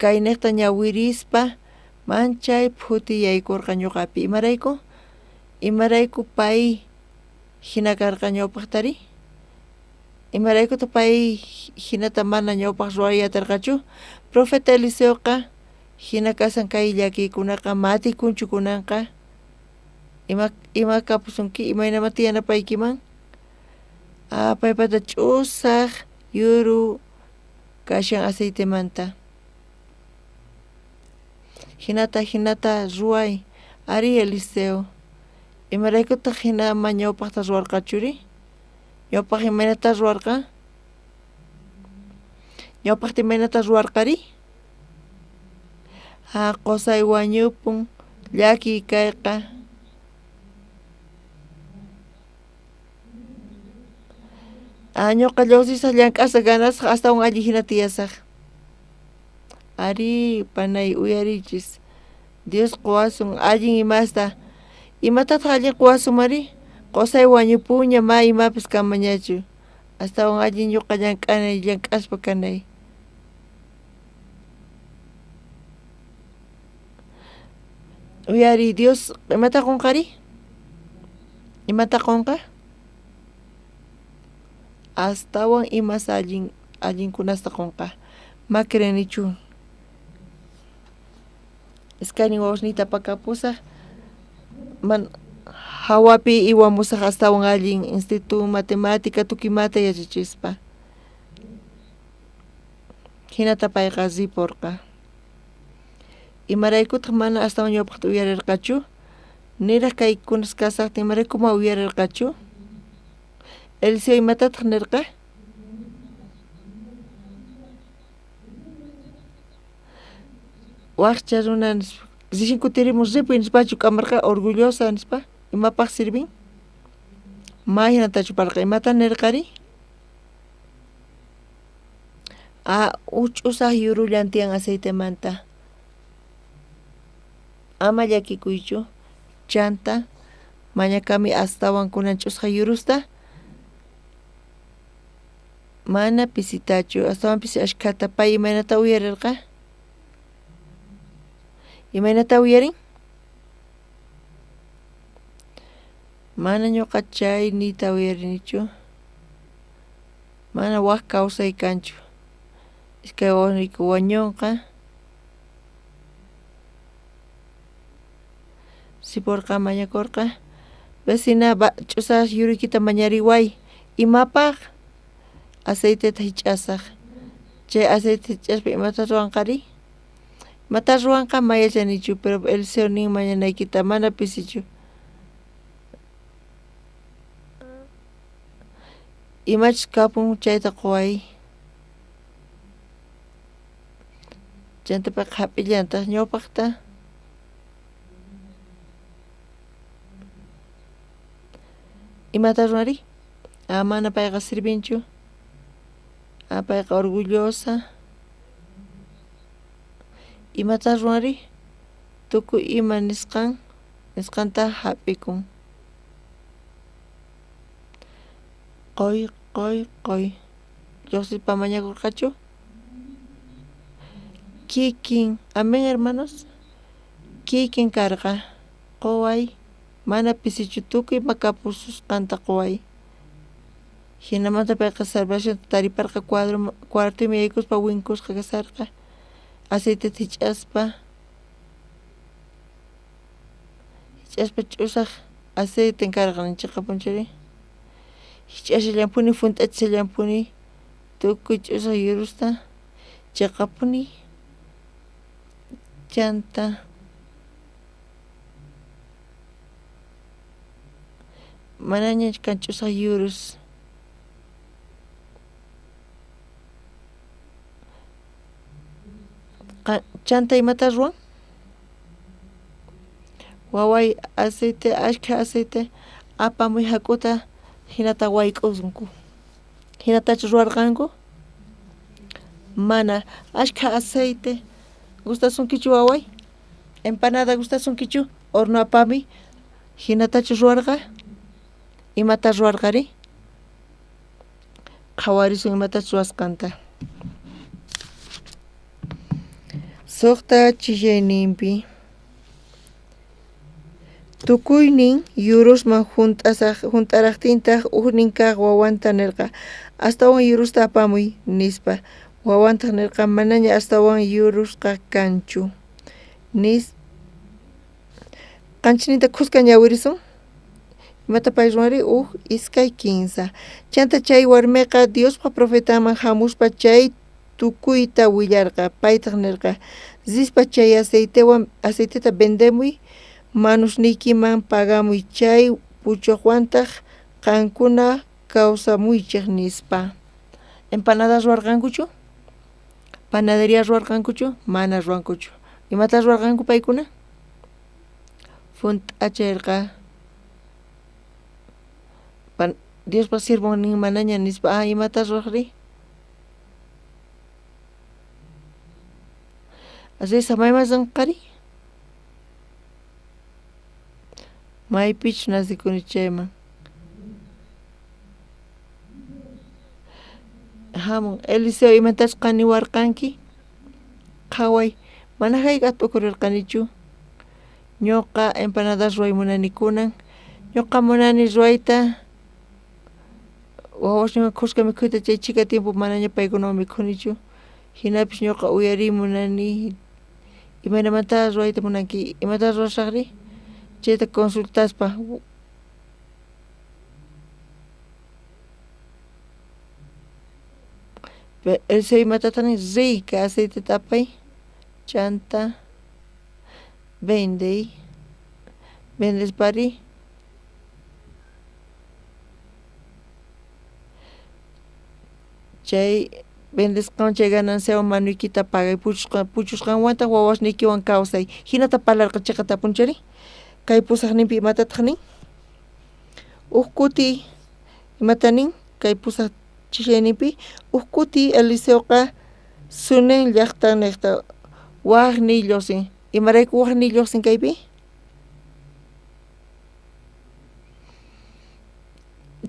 kayniqta ñawirispa manchay phuti yaykurqa ñuqapi imarayku pay hina karqa ñawpaqtari imaraykuta pay hinata mana ñawpaq ruwayatarqachu profeta Eliseoqa hina kasan kay llakiykunaqa matikunchu kunanqa ima kapusunki imaynama tiyanapaykiman paypata ch'usaq yuru kashan aceitemanta hinata ruway ari Eliseo imaraykutaq hinama ñawpaqta ruwarqachuri ñawpaq imaynata ruwarqa ñawpaqta imaynata ruwarqari qusay wañupun llaki kayqa ñuqa lluqsisaq llank'asaq ganasaq astawan alli hina tiyasaq ari panay uyarichis Dios quwasun allin imasta imatataq allin quwasumari qusay wañupuña ma imapis kamañachu astawan allin ñuqa llank'anay llank'aspa kanay uyari Dios imata qunqari imata qunqa astawan imas allinkunasta qunqa ma crenichu iskaynin wawashnita pakapusaq hawapi iwamusaq astawan allin instituto matemática tukimata yachachispa hinata payqa ripurqa imaraykutaq mana astawan ñawpaqta uyarirqachu niraq kaykunas kasaqtin imaraykuma uyarirqachu Eliseo imatataq nirqa waqcha runa nispa rishin kutirimun ripuy nispachu k'amarqa orgullosa nispa imapaq sirvin ma hinatachu parqa imata nirqari uch'usaq yurullan tiyan aceitemanta ama llakikuychu chanta mañakami astawan kunan ch'usqa yurusta mana pisitachu astawan pisi ashkhata pay imaynata uyarirqa imaynata uyarin mana ñuqa chayniyta uyarinichu mana waq kawsay kanchu iskay wawayku wañunqa sipurqa mañakurqa vecina ch'usaq yuriykita mañariway imapaq aceiteta hich'asaq chay aceite hich'aspa imata ruwanqari imata ruwanqa mayachanichu pero Eliseo nin mañanaykita mana pisichu imachus kapun chayta quway chantapaq hap'illantaq ñawpaqta imata ruwari mana payqa sirvinchu payqa orgullosa imata ruwari tukuy ima nisqanta hap'ikun qoy Diospa mañakurqachu kikin amén hermanos kikin karqa quway mana pisichu tukuy makapususqanta quway hinamanta payqa salvación tariparqa cuartumi yaykuspa winkusqa kasarqa aceiteta hich'aspa ch'usaq aceite karqa ninchikqa punchari hich'ashallampuni funt'achishallampuni tukuy ch'usaq yurusta chiqapuni chanta manaña kan ch'usaq yurus chanta imata ruwan waway aceite ashka aceite apamuy hak'uta hinata wayk'usunku hinatachu ruwarqanku Mana, ashka aceite. ¿Gustasunkichu away? Empanada gustasunkichu? Horno apami. Hinatachu ruarga? Imata ruargari? Qhawarisun imatachu ruasqanta. Suqta chillayninpi. Tukuynin yurusman juntaraqtintaq uhninkaq wawanta nirqa astawan yurusta apamuy nispa wawanta nirqa manaña astawan yurusqa kanchu nis qanchinita khusqa ñawirisun imata pay ruwari iskay kinsa chanta chay warmiqa Diospa profetaman hamuspa chay tukuyta willarqa paytaq nirqa zispa chay aceiteta vendemuy manusnikiman pagamuy chay puchuqwantaq qankuna kawsamuychik nispa. Empanadas ruwarqankuchu? Panadería ruwarqankuchu? Mana ruwankuchu. Imata ruwarqanku paykuna? Funt'achirqa Diospa sirvun nin manaña nispa imata ruwaqri? Así samaymasan qari? Maypich nasikuni chayman. Hamun Eliseo imatash qaniwarqanki? Qhaway mana hayk'at ukurirqanichu. Ñuqa empanadas ruway munani kunan. Ñuqa munani ruwayta wawashniwan khusqa mikhuyta chay chika tiempo manaña paykunawan mikhunichu. Hinapish ñuqa uyarimunani imaynamanta ruwayta munanki imata ruwashaqri? Chayta consultaspa Eliseo imatatani rica aceite tapay chanta vendes pari chay vendesqan chay gananciawan manuykita pagay puchusqanwanta wawashnikiwan kawsay hinata palarqa chayqa tapunchari kay pusaqninpi imatataq nin kuti imata nin kay pusaq chishayninpi kuti Eliseoqa sunen llaqta niqta waqni lluqsin imarayku waqni lluqsin kaypi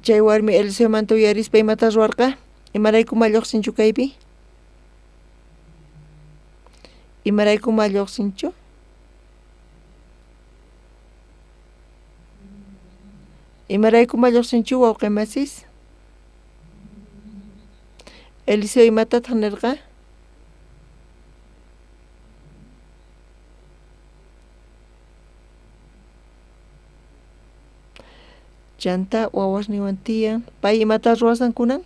chay warmi Eliseomanta uyarispa imata ruwarqa imaraykuma lluqsinchu kaypi imaraykuma lluqsinchu imaraykuma lluqsinchu wawqi masis Eliseo imatataq nirqa chanta wawashniwan tiyan pay imata ruwasan kunan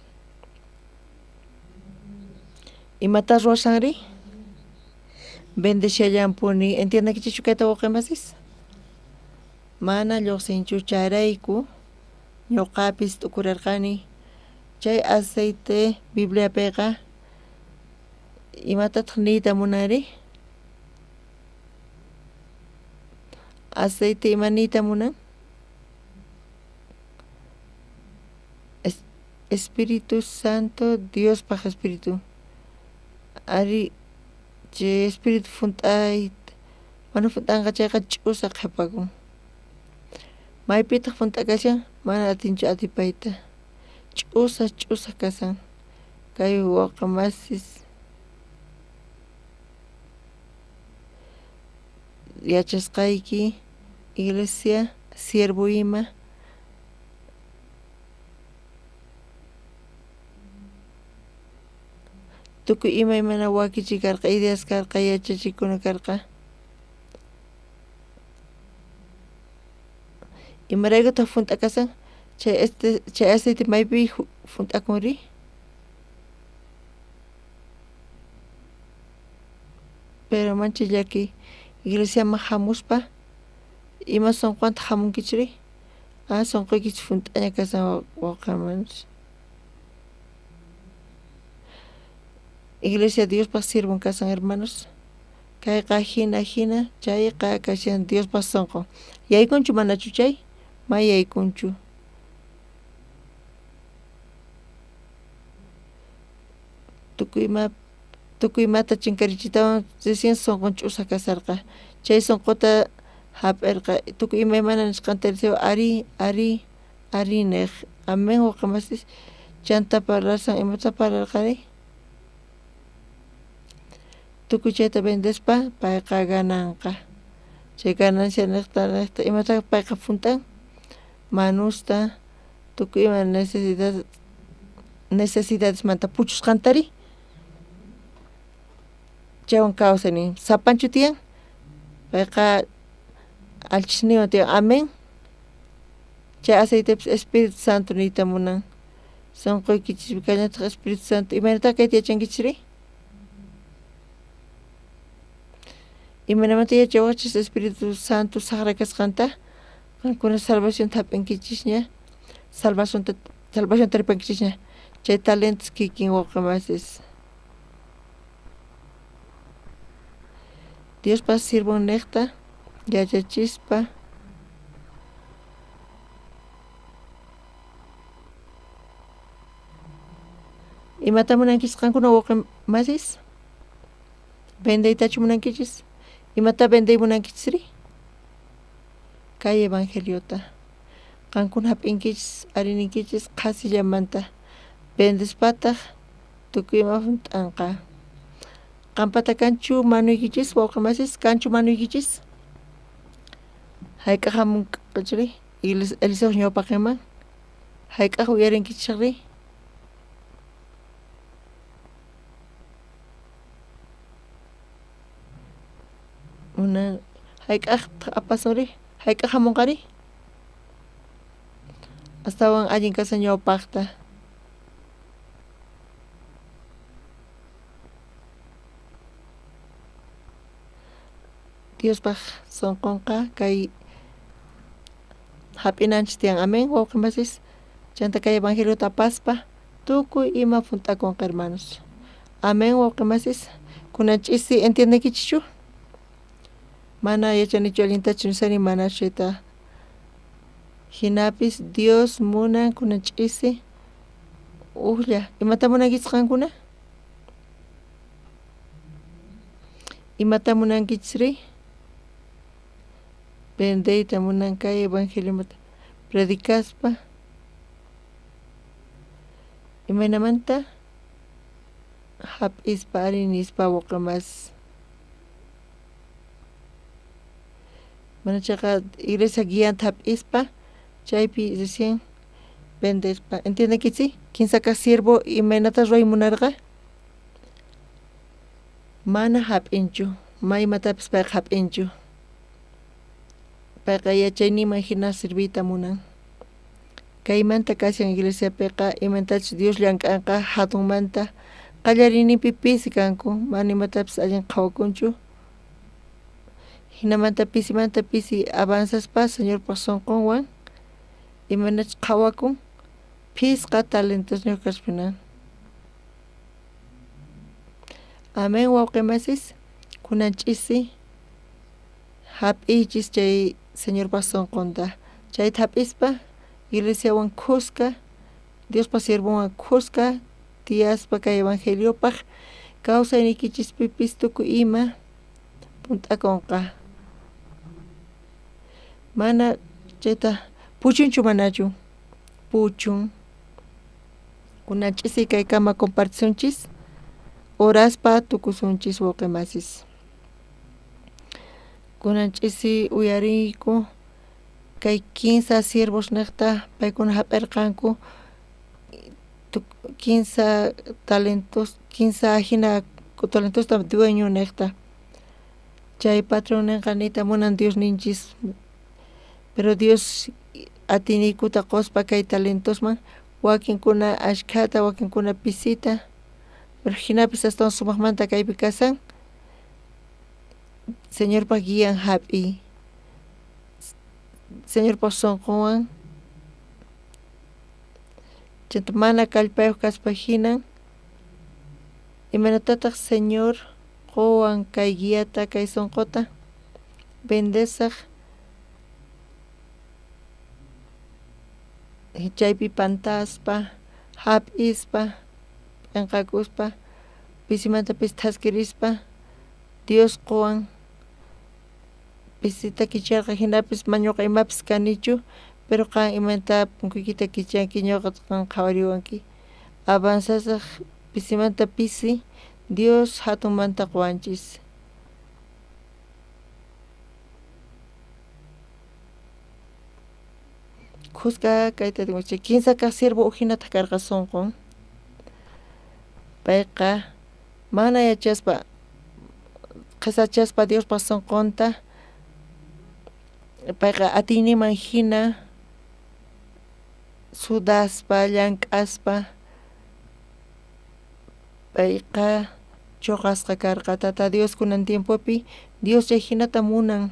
imata ruwashanri bendishallampuni entiendakichichu kayta wawqi masis mana lluqsinchu chayrayku ñuqapis tukurarqani chay aceite Bibliapiqa imatataq niyta munari aceite imaniyta munan Espíritu Santo Diospaq Espíritu ari chay Espíritu funt'ayta mana funt'anqa chayqa ch'usa qhipakun maypitaq funt'akashan mana atinchu atipayta ch'usa kasan kay wawqa masis yachasqayki iglesia siervo ima tukuy imaymana wakichiy karqa ideas karqa yachachikuna karqa imaraykutaq funt'akasan chay aceite maypi funt'akunri pero manchi llaki iglesiaman hamuspa ima sunqwanta hamunkichiri sunquykichik funt'aña kasan wawqamanchik Iglesia Diospaq sirvun kasan hermanos kayqa hina chayqa kashan Diospaq sunqun yaykunchu manachu chay may yaykunchu tukuyma tukuy mata chinkarichitawan recién sonqon ch'usa kasarqa chay sonqota hap'irqa tukuy imaymana nisqanta riseo ari niq amen waqamasis chanta parlasan imata parlarqari tukuy chayta vendespa payqa gananqa chay ganancia niqta imata payqa funtan manusta tukuy ima necesidades manta puchusqantari chaywan kawsani sapanchu tiyan payqa alchisniwan tiyan amen chay aceitepis Espíritu Santo niyta munan sunquykichis kañataq Espíritu Santo imaynata kayta yachankichiri imanamanta yachawachis Espíritu Santo saqra kasqanta qankuna salvación hap'inkichis ña salvación taripankichis ña chay talentos kikin waqamasis Diospa sirvun niqta yachachispa imata munankis qankuna waqamasis vendeytachu munankichis imata vendey munankichisri kay evangeliota qankuna hap'inkichis arininkichis qasillamanta vendespataq tukuy ima t'anqa qampata kanchu manuykichis wawqimasis kanchu manuykichis hayk'aq hamunqachiri Eliseo ñawpaqiman hayk'aq uyarinkichikri una hayk'aq apasunri hayk'aq hamunqari astawan allin kasa ñawpaqta Diospaq sonqonqa kay hap'inanchis tiyan amen wawqimasis chanta kay evangeliota apaspa tukuy ima funt'akunqa hermanos amen wawqimasis kunan ch'isi entiendenkichischu mana yachanichu allintachu nisani mana chayta hinapis Dios munan kunan ch'isi uqlla imata munankichis qankuna imata munankichisri vendeyta munan kay evangeliomanta predicaspa imaynamanta hap'ispa arinispa waqamas mana chayqa iglesia guianta hap'ispa chaypi recién vendespa entiendenkitsi kinsaka siervo imaynata ruray munarqa mana hap'inchu maymatapis payqa hap'inchu payqa yachayninman hina sirviyta munan kaymanta kashan iglesiapiqa imantachu Dios llank'anqa hatunmanta qallarinimpi pisi kanku mana imatapis allin qhawakunchu hinamanta pisimanta pisi avanzaspa Señorpa sonqonwan imanachus qhawakun pisqa talentos ñuqaspinan amen wawqimasis kunan ch'isi hap'ichis chay Señorpa sonqonta chayta hap'ispa iglesiawan khusqa Diospa siervowan khusqa tiyaspa kay evangeliopaq kawsaynikichispipis tukuy ima punt'akunqa mana chayta puchunchu manachu puchun kunan ch'isi kaykama compartisunchis oraspa tukusunchis wawqimasis kunan ch'isi uyariyku kay 15 siervos niqta paykuna hap'irqanku 15 talentos 15 hina talentosta dueño niqta chay patrón ninqa niyta munan Dios ninchis pero Dios atiniykuta quspa kay talentosman wakinkuna ashkhata wakinkuna pisita pero hinapis astawan sumaqmanta kaypi kasan Señorpa guían hap'i Señorpa sonqonwan chanta mana kallpayuq kaspa hinan imanatataq Señor qowan kay guiata kay sonqota bendesaq chaypi pantaspa hap'ispa p'inqakuspa pisimanta pis taskirispa Dios qowan pisita kicharqa hinapis mañuqa imapis kanichu pero qan imanta punkuykita kichanki ñuqa qan qhawariwanki avanzasaq pisimanta pisi Dios hatunmanta quwanchis. Kuska kayta dinguchi kinsa ka sirvo uhinata karqa sunqun payqa mana yachaspa qisachaspa Diospa sunqunta payqa atiyninman hina sudaspa llank'aspa payqa chuqasqa karqa tata Dios kunan tiempopi Dios chay hinata munan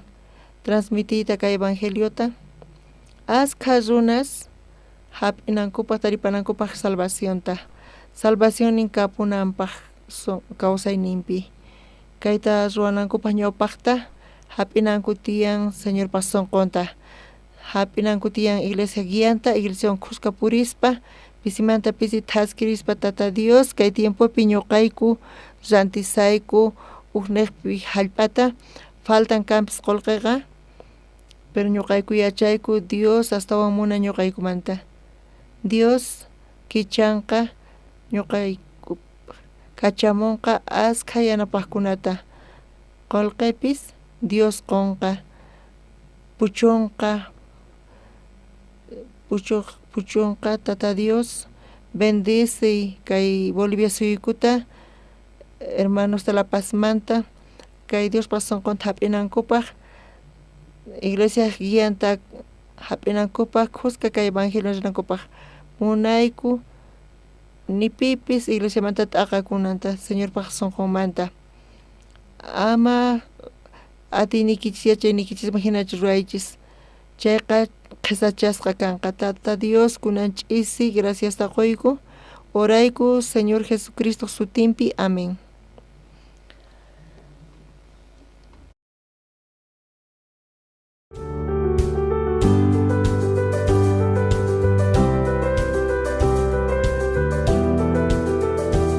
transmitiyta kay evangeliota ashkha runas hap'inankupaq taripanankupaq salvación ninkapunanpaq kawsayninpi kayta ruwanankupaq ñawpaqta hap'inanku tiyan Señorpa sunqunta hap'inanku tiyan iglesia guianta iglesiawan kuska purispa pisimanta pisi taskirispa tata Dios kay tiempopi ñuqayku rantisayku ukniqpi hallp'ata faltan kanpis qullqiqa pero ñuqayku yachayku Dios astawan munan ñuqaykumanta Dios kichanqa ñuqayku kachamunqa ashkha yanapaqkunata qullqipis Dios qunqa puchunqa tata Dios bendice kay Bolivia suyukuta hermanos de La Paz manta kay Dios sunqunta hap'inankupaq iglesia guianta hap'inankupaq kuska kay evangelio rinankupaq munayku nipipis iglesia manta t'aqakunanta Señorpaq sunqunmanta ama atiynikichis yachaynikichis hinachu ruraychis chayqa qisachasqa kanqa tata Dios kunan ch'isi graciasta quyku orayku Señor Jesucristo sutinpi amén.